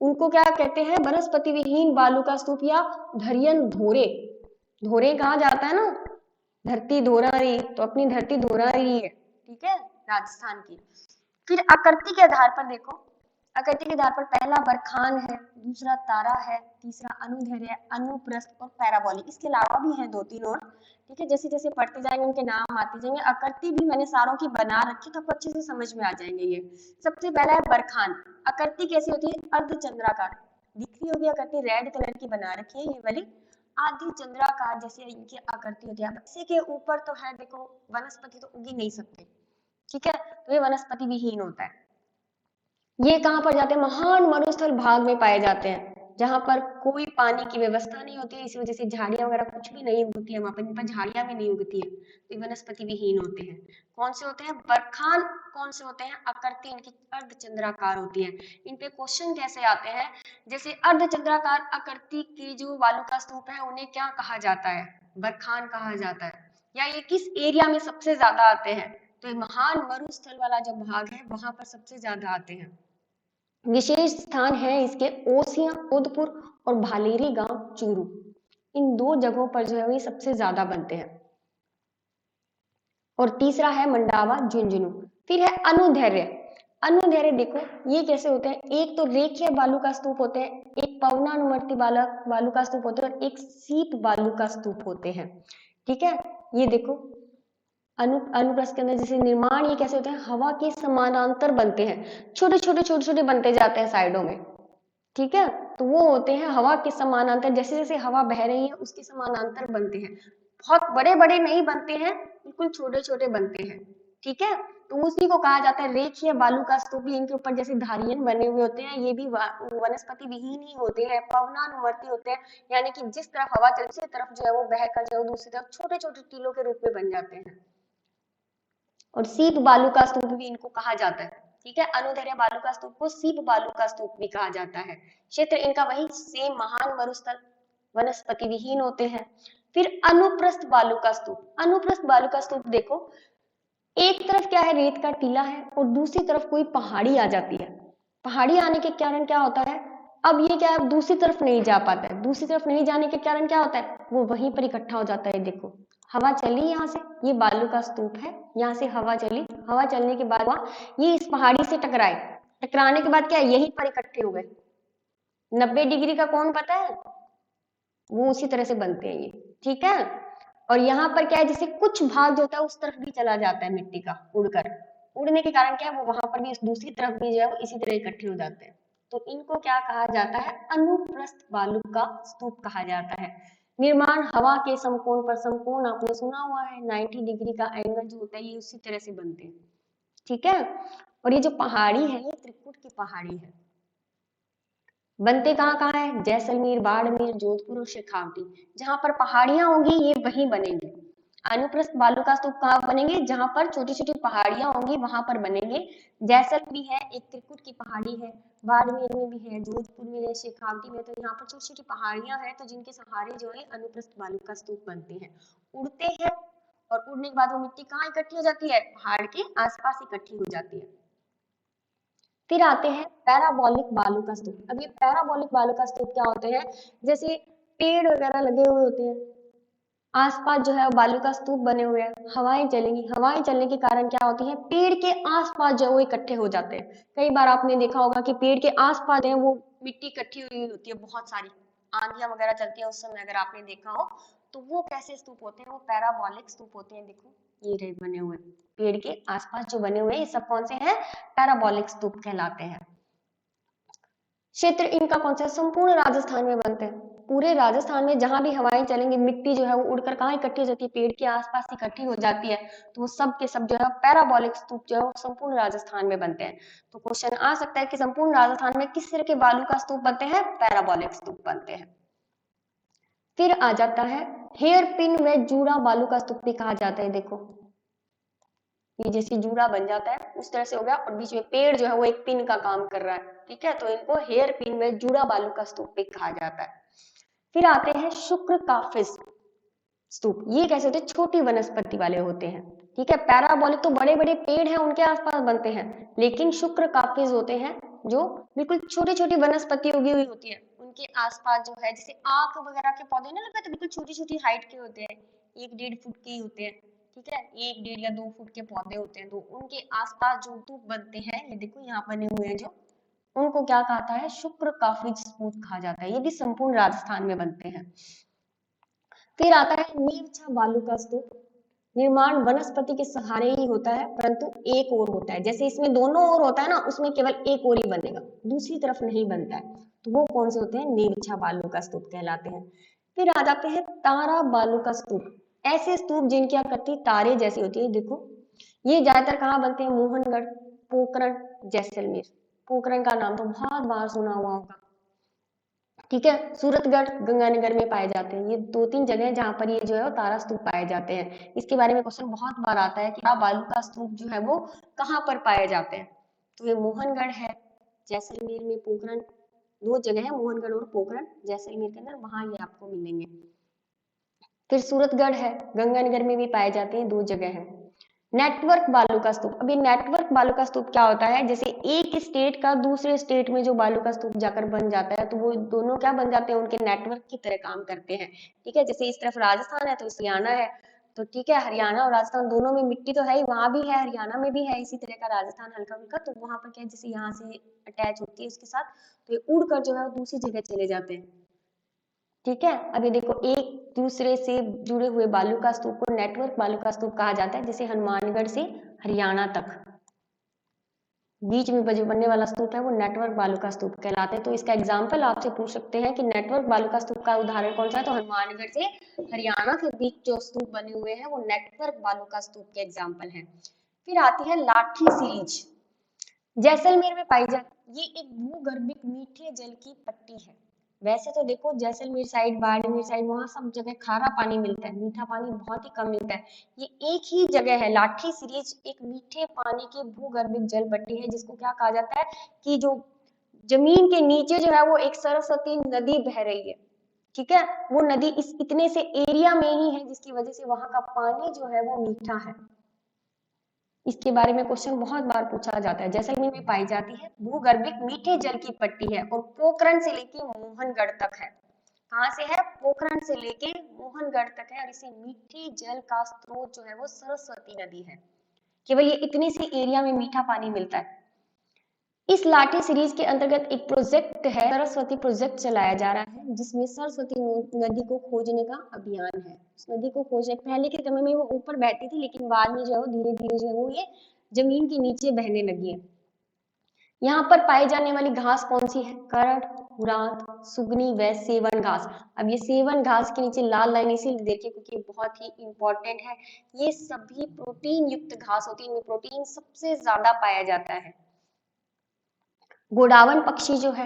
उनको क्या कहते हैं, वनस्पति विहीन बालू का स्तूप या धरियन धोरे। धोरे कहा जाता है ना, धरती धोरा रही, तो अपनी धरती धोरा रही है। ठीक है, राजस्थान की। फिर आकृति के आधार पर देखो, आकृति के आधार पर पहला बरखान है, दूसरा तारा है, तीसरा अनुदैर्ध्य, अनुप्रस्थ और पैराबोलिक। इसके अलावा भी है 2-3 और, ठीक है। जैसे जैसे पढ़ते जाएंगे उनके नाम आते जाएंगे। आकृति भी मैंने सारों की बना रखी तो आपको अच्छे से समझ में आ जाएंगे ये। सबसे पहला है बरखान। आकृति कैसी होती है? अर्धचंद्राकार दिख रही होगी आकृति, रेड कलर की बना रखी है ये वाली। आधी चंद्राकार जैसे इनकी आकृति होती है। इसी के ऊपर तो है देखो वनस्पति तो उग ही नहीं सकते, ठीक है, तो ये वनस्पति विहीन होता है। ये कहाँ पर जाते हैं? महान मरुस्थल भाग में पाए जाते हैं, जहां पर कोई पानी की व्यवस्था नहीं होती है, इसी वजह से झाड़ियां वगैरह कुछ भी नहीं उगती है, वहां पर इन पर झाड़ियां भी नहीं उगती है, तो ये वनस्पति विहीन होते हैं। कौन से होते हैं? बरखान। कौन से होते हैं? आकृति इनकी अर्धचंद्राकार होती है। इन पे क्वेश्चन कैसे आते हैं? जैसे अर्धचंद्राकार आकृति की जो वालुका स्तूप है उन्हें क्या कहा जाता है? बरखान कहा जाता है। या ये किस एरिया में सबसे ज्यादा आते हैं? तो ये महान मरुस्थल वाला जो भाग है वहां पर सबसे ज्यादा आते हैं। विशेष स्थान है इसके ओसियां उदयपुर और भालेरी गांव चूरू। इन 2 जगहों पर जो है ये सबसे ज्यादा बनते हैं। और तीसरा है मंडावा झुंझुनू। फिर है अनुदैर्ध्य। अनुदैर्ध्य देखो ये कैसे होते हैं? एक तो रेखीय बालू का स्तूप होते हैं, एक पवनानुवर्ती बालू का स्तूप होते हैं और एक शीत बालू का स्तूप होते हैं, ठीक है। ये देखो अनुप्रस्थ के अंदर जैसे निर्माण ये कैसे होते हैं? हवा के समानांतर बनते हैं, छोटे छोटे बनते जाते हैं साइडों में, ठीक है। तो वो होते हैं हवा के समानांतर, जैसे जैसे हवा बह रही है उसके समानांतर बनते हैं। बहुत बड़े बड़े नहीं बनते हैं, बिल्कुल छोटे छोटे बनते हैं, ठीक है। तो उसी को कहा जाता है रेखीय बालू का स्तूप। इनके ऊपर जैसे धारियन बने हुए होते हैं, ये भी वनस्पति विहीन ही होते हैं, पवनानुवर्ती होते हैं, यानी कि जिस तरफ हवा चलती है तरफ जो है वो बहकर जो है दूसरी तरफ छोटे छोटे टीलों के रूप में बन जाते हैं। और सीप बालू का स्तूप भी इनको कहा जाता है, ठीक है। अनुदैर्ध्य बालू का स्तूप को सीप बालू का स्तूप भी कहा जाता है। क्षेत्र इनका वही सेम महान मरुस्थल, वनस्पति विहीन होते हैं। फिर अनुप्रस्थ बालू का स्तूप। अनुप्रस्थ बालू का स्तूप देखो एक तरफ क्या है? रेत का टीला है और दूसरी तरफ कोई पहाड़ी आ जाती है। पहाड़ी आने के कारण क्या होता है? अब ये क्या है? दूसरी तरफ नहीं जा पाता है। दूसरी तरफ नहीं जाने के कारण क्या होता है? वो वहीं पर इकट्ठा हो जाता है। देखो हवा चली यहाँ से, ये बालू का स्तूप है, यहाँ से हवा चली, हवा चलने के बाद ये इस पहाड़ी से टकराए, टकराने के बाद क्या है? यहीं पर इकट्ठे हो गए। 90 डिग्री का कोण पता है? वो उसी तरह से बनते हैं ये, ठीक है। और यहाँ पर क्या है? जैसे कुछ भाग जो होता है उस तरफ भी चला जाता है मिट्टी का उड़कर, उड़ने के कारण क्या है? वो वहां पर भी दूसरी तरफ भी जो है वो इसी तरह इकट्ठे हो जाते हैं। तो इनको क्या कहा जाता है? अनुप्रस्थ बालू का स्तूप कहा जाता है। निर्माण हवा के समकोण पर, समकोण आपने सुना हुआ है, 90 डिग्री का एंगल जो होता है ये उसी तरह से बनते हैं, ठीक है। और ये जो पहाड़ी है ये त्रिकुट की पहाड़ी है। बनते कहाँ कहाँ है? जैसलमेर, बाड़मेर, जोधपुर और शेखावटी। जहां पर पहाड़ियां होंगी ये वहीं बनेंगे। अनुप्रस्थ बालू का स्तूप कहाँ बनेंगे? जहां पर छोटी छोटी पहाड़ियां होंगी वहां पर बनेंगे। जैसलमेर भी है, एक त्रिकुट की पहाड़ी है, बाड़मेर में भी है, जोधपुर में है, शेखावटी में, तो यहाँ पर छोटी छोटी पहाड़ियां हैं, तो जिनके सहारे जो है अनुप्रस्थ बालू का स्तूप बनते हैं। उड़ते हैं और उड़ने के बाद वो मिट्टी कहाँ इकट्ठी हो जाती है? पहाड़ के आसपास इकट्ठी हो जाती है। फिर आते हैं पैराबोलिक बालू का स्तूप। अब ये पैराबोलिक बालू का स्तूप क्या होते हैं? जैसे पेड़ वगैरह लगे हुए होते हैं, आसपास जो है बालू का स्तूप बने हुए हैं, हवाएं चलेंगी, हवाएं चलने के कारण क्या होती है? पेड़ के आसपास जो है वो इकट्ठे हो जाते हैं। कई बार आपने देखा होगा कि पेड़ के आसपास जो है वो मिट्टी इकट्ठी हुई होती है, बहुत सारी आंधियां वगैरह चलती है उस समय, अगर आपने देखा हो तो वो कैसे स्तूप होते हैं? वो पैराबोलिक स्तूप होते हैं। देखो ये रहे बने हुए पेड़ के आसपास जो बने हुए हैं, ये सब कौन से हैं? पैराबोलिक स्तूप कहलाते हैं। क्षेत्र इनका कौन सा है? संपूर्ण राजस्थान में बनते हैं। पूरे राजस्थान में जहां भी हवाएं चलेंगी मिट्टी जो है वो उड़कर कहाँ इकट्ठी हो जाती है? पेड़ के आसपास इकट्ठी हो जाती है, तो वो सब के सब जो है पैराबोलिक स्तूप जो है वो संपूर्ण राजस्थान में बनते हैं। तो क्वेश्चन आ सकता है कि संपूर्ण राजस्थान में किस तरह के बालू का स्तूप बनते हैं? पैराबोलिक स्तूप बनते हैं। फिर आ जाता है हेयर पिन व जूड़ा बालू का स्तूप भी कहा जाता है। देखो ये जैसे जूड़ा बन जाता है उस तरह से हो गया, और बीच में पेड़ जो है वो एक पिन का काम कर रहा है, ठीक है। तो इनको हेयर पिन में जूड़ा बालू का स्तूप भी कहा जाता है। फिर आते हैं शुक्र काफिस स्तूप। ये कैसे होते हैं? छोटी वनस्पति वाले होते हैं, ठीक है। पैराबोलिक तो बड़े बड़े पेड़ हैं उनके आसपास बनते हैं, लेकिन शुक्र काफिस होते हैं जो बिल्कुल छोटी छोटी वनस्पति उगी हुई होती है उनके आसपास जो है, जैसे आक वगैरह के पौधे ना लगाते, बिल्कुल छोटी छोटी हाइट के होते हैं, 1-1.5 फुट के ही होते हैं, ठीक है। 1-1.5 या 2 फुट के पौधे होते हैं, तो उनके आसपास जो स्तूप बनते हैं, ये देखो यहाँ बने हुए हैं जो, उनको क्या कहता है, शुक्र काफिज स्तूप कहा जाता है। ये भी संपूर्ण राजस्थान में बनते हैं। फिर आता है नीवछा बालू का स्तूप। निर्माण वनस्पति के सहारे ही होता है, परंतु एक ओर होता है। जैसे इसमें दोनों ओर होता है ना, उसमें केवल एक ओर ही बनेगा, दूसरी तरफ नहीं बनता है। तो वो कौन से होते हैं, नीवछा बालू का स्तूप कहलाते हैं। फिर आ जाते हैं तारा बालू का स्तूप। ऐसे स्तूप जिनकी आकृति तारे जैसी होती है। देखो ये ज्यादातर कहाँ बनते हैं, मोहनगढ़, पोखरण, जैसलमेर। पोखरण का नाम तो बहुत बार सुना हुआ होगा, ठीक है। सूरतगढ़, गंगानगर में पाए जाते हैं। ये 2-3 जगह हैं जहां पर ये जो है वो तारा स्तूप पाए जाते हैं। इसके बारे में क्वेश्चन बहुत बार आता है कि तारा बालू का स्तूप जो है वो कहाँ पर पाए जाते हैं। तो ये मोहनगढ़ है, जैसलमेर में पोखरण, 2 जगह है, मोहनगढ़ और पोखरण जैसलमेर के अंदर, वहां ये आपको मिलेंगे। फिर सूरतगढ़ है, गंगानगर में भी पाए जाते हैं, 2 जगह है। नेटवर्क बालू का स्तूप। अभी नेटवर्क बालू का स्तूप क्या होता है, जैसे एक स्टेट का दूसरे स्टेट में जो बालू का स्तूप जाकर बन जाता है, तो वो दोनों क्या बन जाते हैं, उनके नेटवर्क की तरह काम करते हैं, ठीक है। जैसे इस तरफ राजस्थान है तो इस हरियाणा है, तो ठीक है, हरियाणा और राजस्थान दोनों में मिट्टी तो है ही, वहां भी है, हरियाणा में भी है इसी तरह का, राजस्थान हल्का फुल्का, तो वहां पर क्या है, जैसे यहाँ से अटैच होती है उसके साथ, तो ये उड़कर जो है वो दूसरी जगह चले जाते हैं, ठीक है। अभी देखो एक दूसरे से जुड़े हुए बालू का स्तूप को नेटवर्क बालू का स्तूप कहा जाता है। जैसे हनुमानगढ़ से हरियाणा तक बीच में जो बनने वाला स्तूप है वो नेटवर्क बालू का स्तूप कहलाते हैं। तो इसका एग्जाम्पल आपसे पूछ सकते हैं कि नेटवर्क बालू का स्तूप का उदाहरण कौन सा है, तो हनुमानगढ़ से हरियाणा के बीच जो स्तूप बने हुए हैं वो नेटवर्क बालू का स्तूप के एग्जाम्पल है। फिर आती है लाठी सीरीज, जैसलमेर में पाई जाती, ये एक भूगर्भिक मीठे जल की पट्टी है। वैसे तो देखो जैसलमेर साइड, बाड़मेर साइड, वहां सब जगह खारा पानी मिलता है, मीठा पानी बहुत ही कम मिलता है। ये एक ही जगह है, लाठी सीरीज एक मीठे पानी की भूगर्भिक जल पट्टी है, जिसको क्या कहा जाता है कि जो जमीन के नीचे जो है वो एक सरस्वती नदी बह रही है, ठीक है। वो नदी इस इतने से एरिया में ही है जिसकी वजह से वहां का पानी जो है वो मीठा है। इसके बारे में क्वेश्चन बहुत बार पूछा जाता है। जैसलमेर में पाई जाती है, भूगर्भिक मीठे जल की पट्टी है और पोखरण से लेके मोहनगढ़ तक है। कहाँ से है, पोखरण से लेके मोहनगढ़ तक है, और इसे मीठे जल का स्रोत जो है वो सरस्वती नदी है। केवल ये इतने से एरिया में मीठा पानी मिलता है। इस लाठी सीरीज के अंतर्गत एक प्रोजेक्ट है, सरस्वती प्रोजेक्ट चलाया जा रहा है, जिसमें सरस्वती नदी को खोजने का अभियान है। उस नदी को खोजने, पहले के समय में वो ऊपर बहती थी, लेकिन बाद में जो है वो धीरे धीरे जो है वो ये जमीन के नीचे बहने लगी है। यहाँ पर पाई जाने वाली घास कौन सी है, करड़, उरांत, सुगनी व सेवन घास। अब ये सेवन घास के नीचे लाल लाइन इसीलिए देखिए क्योंकि बहुत ही इंपॉर्टेंट है। ये सभी प्रोटीन युक्त घास होती है, इनमें प्रोटीन सबसे ज्यादा पाया जाता है। गोडावन पक्षी जो है,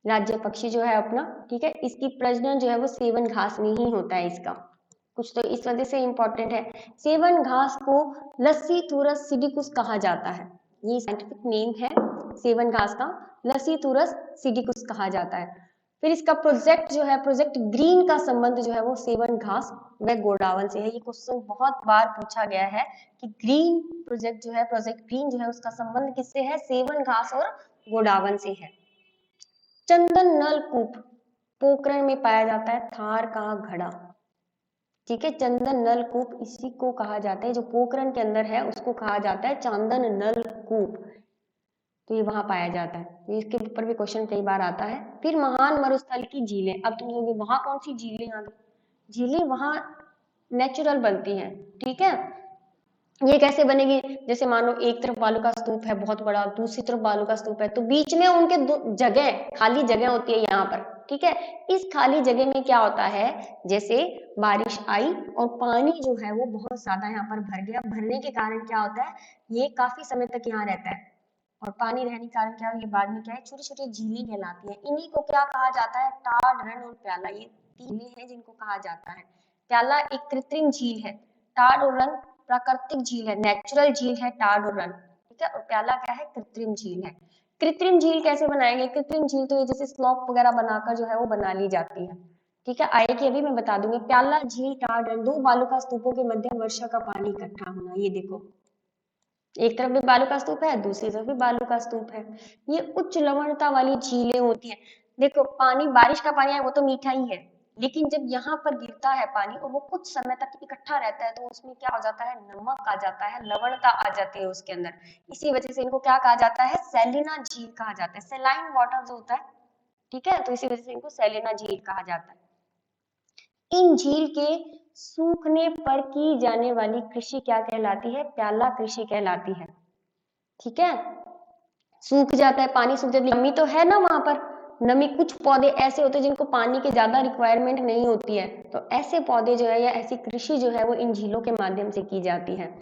राज्य पक्षी जो है अपना, ठीक है, इसकी प्रजनन जो है वो सेवन घास में ही होता है। इसका कुछ तो इस वजह से इंपॉर्टेंट है। सेवन घास को लस्सीथुरस सिडिकुस कहा जाता है, ये साइंटिफिक नेम है सेवन घास का, लस्सीथुरस सिडिकुस कहा जाता है। फिर इसका प्रोजेक्ट जो है, प्रोजेक्ट ग्रीन का संबंध जो है वो सेवन घास व गोडावन से है। ये क्वेश्चन बहुत बार पूछा गया है कि ग्रीन प्रोजेक्ट जो है, प्रोजेक्ट ग्रीन जो है उसका संबंध किससे है, सेवन घास और गोडावन से है। चंदन नलकूप पोखरण में पाया जाता है, थार का घड़ा, ठीक है। चंदन नलकूप इसी को कहा जाता है, जो पोखरण के अंदर है उसको कहा जाता है चंदन नलकूप, तो ये वहां पाया जाता है। तो इसके ऊपर भी क्वेश्चन कई बार आता है। फिर महान मरुस्थल की झीलें। अब तुम लोग वहां कौन सी झीलें आ गई, झीलें वहां नेचुरल बनती हैं, ठीक है। ये कैसे बनेगी, जैसे मानो एक तरफ बालू का स्तूप है बहुत बड़ा, दूसरी तरफ बालू का स्तूप है, तो बीच में उनके जगह, खाली जगह होती है यहाँ पर, ठीक है। इस खाली जगह में क्या होता है, जैसे बारिश आई और पानी जो है वो बहुत ज्यादा यहाँ पर भर गया, भरने के कारण क्या होता है, ये काफी समय तक यहाँ रहता है, और पानी रहने के कारण क्या, ये बाद में क्या है, छोटी छोटी झीलें कहलाती है। इन्हीं को क्या कहा जाता है, टाड़, रन और प्याला, ये तीन हैं जिनको कहा जाता है। प्याला एक कृत्रिम झील है, टाड़ और रन प्राकृतिक झील है, नेचुरल झील है टाड़ और रन, ठीक है। और प्याला क्या है, कृत्रिम झील है। कृत्रिम झील कैसे बनाएंगे, कृत्रिम झील तो ये जैसे स्लॉप वगैरह बनाकर जो है वो बना ली जाती है, ठीक है। आएगी अभी मैं बता दूंगी। प्याला झील, टाड़, रन, दो बालू का स्तूपों के मध्य वर्षा का पानी इकट्ठा होना। ये देखो एक तरफ भी बालू का स्तूप है, दूसरी तरफ भी बालू का स्तूप है। ये उच्च लवणता वाली झीलें होती है। देखो पानी, बारिश का पानी है वो तो मीठा ही है, लेकिन जब यहाँ पर गिरता है पानी और वो कुछ समय तक इकट्ठा रहता है तो उसमें क्या हो जाता है, नमक आ जाता है, लवणता आ जाती है उसके अंदर। इसी वजह से इनको क्या कहा जाता है, सैलिना झील कहा जाता है। सैलाइन वाटर जो होता है, ठीक है, तो इसी वजह से इनको सैलिना झील कहा जाता है। इन झील के सूखने पर की जाने वाली कृषि क्या कहलाती है, प्याला कृषि कहलाती है। ठीक है, सूख जाता है, पानी सूख जाती है, नमी तो है ना वहां पर, नमी, कुछ पौधे ऐसे होते हैं जिनको पानी की ज्यादा रिक्वायरमेंट नहीं होती है, तो ऐसे पौधे जो है या ऐसी कृषि जो है वो इन झीलों के माध्यम से की जाती है।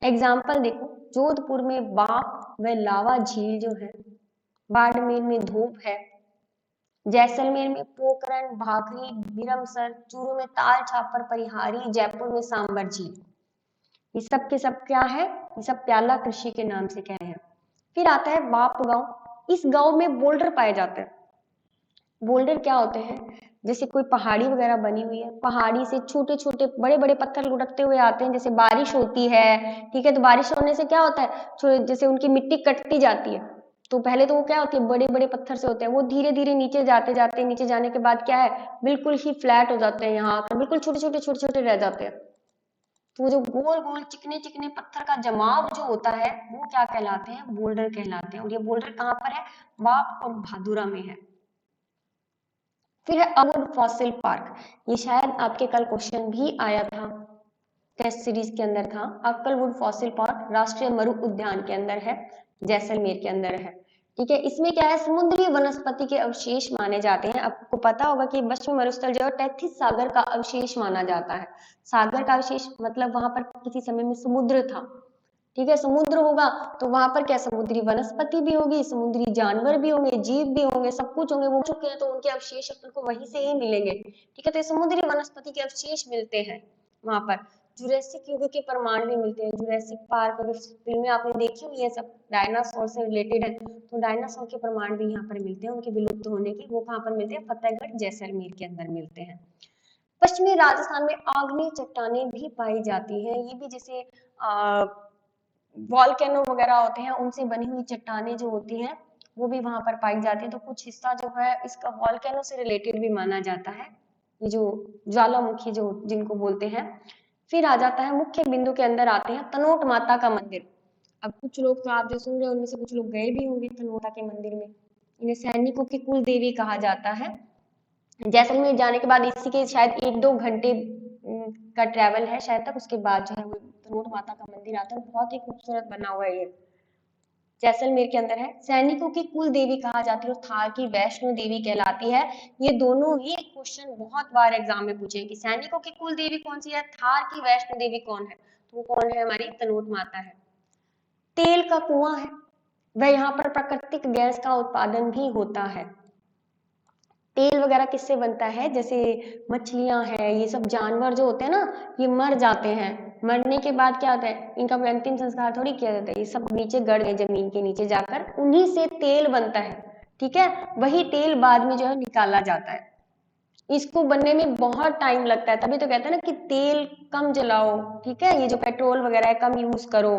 एग्जाम्पल देखो, जोधपुर में बाप व लावा झील जो है, बाड़मेर में धूप है, जैसलमेर में पोखरण, भाखरी, बिरमसर, चूरू में ताल छापर परिहारी, जयपुर में सांबर झील। ये सब के सब क्या है, ये सब प्याला कृषि के नाम से क्या है। फिर आता है बाप गांव। इस गांव में बोल्डर पाए जाते हैं। बोल्डर क्या होते हैं, जैसे कोई पहाड़ी वगैरह बनी हुई है, पहाड़ी से छोटे छोटे बड़े बड़े पत्थर लुढ़कते हुए आते हैं, जैसे बारिश होती है, ठीक है, तो बारिश होने से क्या होता है, जैसे उनकी मिट्टी कटती जाती है, तो पहले तो वो क्या होती है, बड़े बड़े पत्थर से होते हैं, वो धीरे धीरे नीचे जाते जाते, नीचे जाने के बाद क्या है, बिल्कुल ही फ्लैट हो जाते हैं, यहाँ आकर बिल्कुल छोटे छोटे रह जाते हैं। तो जो गोल गोल चिकने चिकने पत्थर का जमाव जो होता है वो क्या कहलाते हैं, बोल्डर कहलाते हैं। और ये बोल्डर कहाँ पर है, बाप और भादुरा में है। फिर है अवुड फॉसिल पार्क। ये शायद आपके कल क्वेश्चन भी आया था, टेस्ट सीरीज के अंदर था। अक्कलवुड फॉसिल पार्क राष्ट्रीय मरु उद्यान के अंदर है, जैसलमेर के अंदर है। ठीक है, इसमें क्या है, समुद्री वनस्पति के अवशेष माने जाते हैं। आपको पता होगा कि पश्चिमी मरुस्थल जो है तैथिस सागर का अवशेष माना जाता है। सागर का अवशेष मतलब वहां पर किसी समय में समुद्र था। ठीक है, समुद्र होगा तो वहां पर क्या, समुद्री वनस्पति भी होगी, समुद्री जानवर भी होंगे, जीव भी होंगे, सब कुछ होंगे। वो चुके हैं तो उनके अवशेष अपन को वहीं से ही मिलेंगे। ठीक है, तो समुद्री वनस्पति के अवशेष मिलते हैं वहां पर। जुरैसिक युग के प्रमाण भी मिलते हैं। जुरैसिक पार्क, अगर फिल्में आपने देखी हुई है सब डायनासोर से रिलेटेड है, तो डायनासोर के प्रमाण भी यहाँ पर मिलते हैं, उनके विलुप्त होने के। वो कहाँ पर मिलते हैं, फतेहगढ़ जैसलमेर के अंदर मिलते हैं। पश्चिमी राजस्थान में आग्नेय चट्टानें भी पाई जाती हैं। ये भी जैसे वॉल्केनो वगैरह होते हैं, उनसे बनी हुई चट्टानें जो होती हैं वो भी वहां पर पाई जाती है। तो कुछ हिस्सा जो है इसका वॉल्केनो से रिलेटेड भी माना जाता है, ये जो ज्वालामुखी जो जिनको बोलते हैं। फिर आ जाता है मुख्य बिंदु के अंदर आते हैं तनोट माता का मंदिर। अब कुछ लोग तो आप जो सुन रहे हो उनमें से कुछ लोग गए भी होंगे तनोटा के मंदिर में। इन्हें सैनिकों की कुल देवी कहा जाता है। जैसलमेर जाने के बाद इसी के शायद 1-2 घंटे का ट्रेवल है शायद तक, उसके बाद जो है वो तनोट माता का मंदिर आता है। बहुत ही खूबसूरत बना हुआ है ये, जैसलमेर के अंदर है। सैनिकों की कुल देवी कहा जाती है और थार की वैष्णो देवी कहलाती है। ये दोनों ही क्वेश्चन बहुत बार एग्जाम में पूछे कि सैनिकों की कुल देवी कौन सी है, थार की वैष्णो देवी कौन है, तो वो कौन है, हमारी तनोट माता है। तेल का कुआं है, वह यहाँ पर प्राकृतिक गैस का उत्पादन भी होता है। तेल वगैरह किससे बनता है, जैसे मछलियां हैं, ये सब जानवर जो होते हैं ना, ये मर जाते हैं, मरने के बाद क्या होता है, इनका कोई अंतिम संस्कार थोड़ी किया जाता है, ये सब नीचे गड़ गए जमीन के नीचे जाकर, उन्हीं से तेल बनता है। ठीक है, वही तेल बाद में जो है निकाला जाता है। इसको बनने में बहुत टाइम लगता है, तभी तो कहते हैं ना कि तेल कम जलाओ। ठीक है, ये जो पेट्रोल वगैरह है कम यूज करो।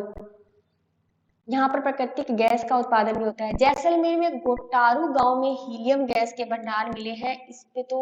यहाँ पर प्राकृतिक गैस का उत्पादन भी होता है। जैसलमेर में गोटारू गांव में हीलियम गैस के भंडार मिले हैं। इस पे तो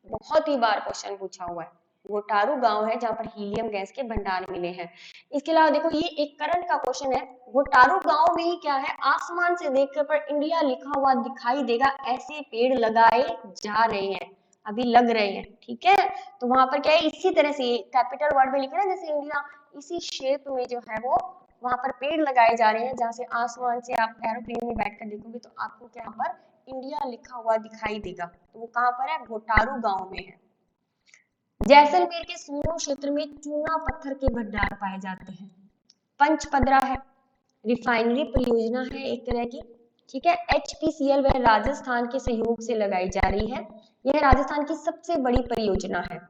बहुत ही बार क्वेश्चन पूछा हुआ है। गोटारू गांव है जहाँ पर हीलियम गैस के भंडार मिले हैं। इसके अलावा देखो ये एक करंट का क्वेश्चन है, गोटारू गांव में ही क्या है, आसमान से देखकर पर इंडिया लिखा हुआ दिखाई देगा, ऐसे पेड़ लगाए जा रहे हैं, अभी लग रहे हैं। ठीक है, तो वहां पर क्या है, इसी तरह से कैपिटल वर्ड में लिखे ना जैसे इंडिया, इसी शेप में जो है वो वहां पर पेड़ लगाए जा रहे हैं, जहां से आसमान से आप एरोप्लेन में बैठकर देखोगे तो आपको क्या पर इंडिया लिखा हुआ दिखाई देगा। तो वो कहाँ पर है, घोटारू गांव में है। जैसलमेर के सूनो क्षेत्र में चूना पत्थर के भंडार पाए जाते हैं। पंचपदरा है, रिफाइनरी परियोजना है एक तरह की। ठीक है, एचपीसीएल वह राजस्थान के सहयोग से लगाई जा रही है। यह राजस्थान की सबसे बड़ी परियोजना है,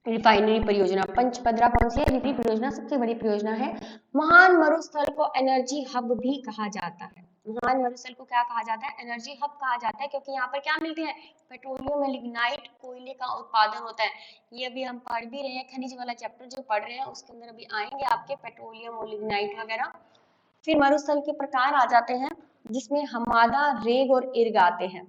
रिफाइनरी परियोजना। पंचपदरा कौन सी है, रिफाइनरी परियोजना सबसे बड़ी परियोजना है। महान मरुस्थल को एनर्जी हब भी कहा जाता है। महान मरुस्थल को क्या कहा जाता है, एनर्जी हब कहा जाता है, क्योंकि यहाँ पर क्या मिलते हैं, पेट्रोलियम और लिग्नाइट कोयले का उत्पादन होता है। ये अभी हम पढ़ भी रहे हैं, खनिज वाला चैप्टर जो पढ़ रहे हैं उसके अंदर अभी आएंगे आपके पेट्रोलियम और लिग्नाइट वगैरह। फिर मरुस्थल के प्रकार आ जाते हैं, जिसमें हमादा, रेग और इर्ग आते हैं।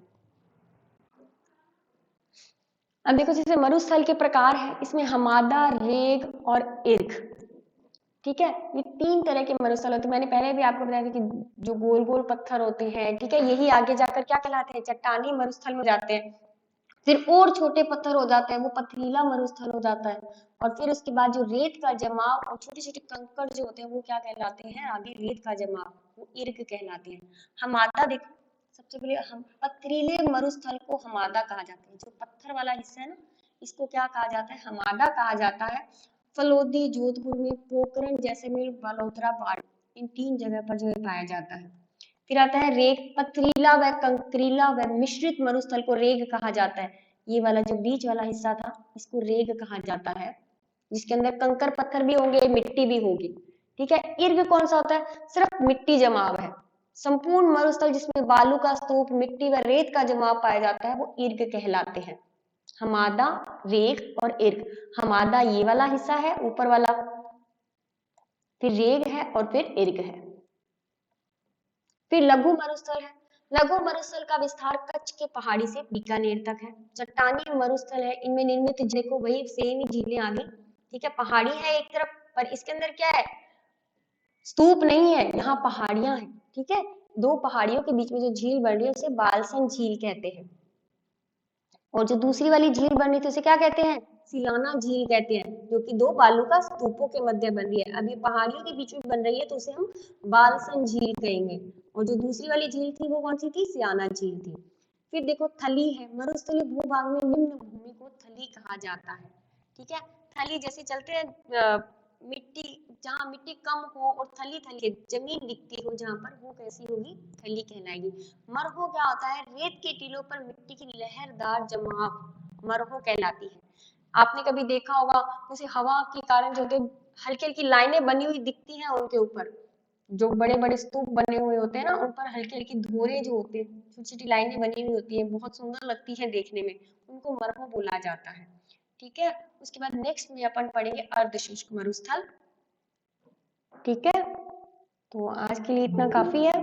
अब देखो जैसे मरुस्थल के प्रकार है, इसमें हमादा, रेग और इर्ग, ठीक है, ये 3 तरह के मरुस्थल होते हैं। मैंने पहले भी आपको बताया था कि जो गोल गोल पत्थर होते हैं, ठीक है, यही आगे जाकर क्या कहलाते हैं, चट्टानी मरुस्थल में जाते हैं। फिर और छोटे पत्थर हो जाते हैं, वो पथरीला मरुस्थल हो जाता है। और फिर उसके बाद जो रेत का जमाव और छोटे छोटे कंकड़ जो होते हैं वो क्या कहलाते हैं, आगे रेत का जमाव, वो इर्ग कहलाते हैं। हमादा देखो, सबसे पहले हम पथरीले मरुस्थल को हमादा कहा जाता है। जो पत्थर वाला हिस्सा है ना, इसको क्या कहा जाता है, हमादा कहा जाता है। फलोदी, जोधपुर में, पोखरण, जैसलमेर, बालोतरा, बाड़, इन 3 जगह पर जो है पाया जाता है। फिर आता है रेत, पथरीला व कंकरीला व मिश्रित मरुस्थल को रेग कहा जाता है। ये वाला जो बीच वाला हिस्सा था, इसको रेग कहा जाता है, जिसके अंदर कंकर पत्थर भी होंगे, मिट्टी भी होगी, ठीक है। इर्ग कौन सा होता है, सिर्फ मिट्टी जमाव है। संपूर्ण मरुस्थल जिसमें बालू का स्तूप, मिट्टी व रेत का जमाव पाया जाता है, वो इर्ग कहलाते हैं। हमादा, रेग और इर्ग। हमादा ये वाला हिस्सा है ऊपर वाला, फिर रेग है और फिर इर्ग है। फिर लघु मरुस्थल है। लघु मरुस्थल का विस्तार कच्छ के पहाड़ी से बीकानेर तक है। चट्टानी मरुस्थल है, इनमें निर्मित देखो वही सेम ही झीलें आ गई, ठीक है, पहाड़ी है एक तरफ, पर इसके अंदर क्या है, स्तूप नहीं है, यहाँ पहाड़ियां हैं, ठीक है। 2 पहाड़ियों के बीच में जो झील बन रही है उसे बालसन झील कहते हैं। और जो दूसरी वाली झील बन रही थी उसे क्या कहते हैं, सिलाना झील कहते हैं, जो कि 2 बालू का स्तूपों के मध्य बन रही है। अब ये पहाड़ियों के बीच में बन रही है तो उसे हम बालसन झील कहेंगे। और जो दूसरी वाली झील थी वो कौन सी थी, सियाना झील थी। फिर देखो थली है, मरुस्थलीय भूभाग में निम्न भूमि को थली कहा जाता है, ठीक है। थली जैसे चलते हैं, मिट्टी, जहाँ मिट्टी कम हो और थली थली जमीन दिखती हो जहाँ पर, वो कैसी होगी, थली कहलाएगी। मरहो क्या होता है, रेत के टीलों पर मिट्टी की लहरदार जमाव, मरहो कहलाती है। आपने कभी देखा होगा, जैसे हवा के कारण जो हल्की हल्की लाइनें बनी हुई दिखती हैं उनके ऊपर, जो बड़े बड़े स्तूप बने हुए होते हैं ना, उन पर हल्की हल्की धोरे जो होते हैं, छोटी छोटी लाइनें बनी हुई होती है, बहुत सुंदर लगती है देखने में, उनको मरहो बोला जाता है, ठीक है। उसके बाद नेक्स्ट में अपन पढ़ेंगे अर्धशुष्क मरुस्थल, ठीक है। तो आज के लिए इतना काफी है।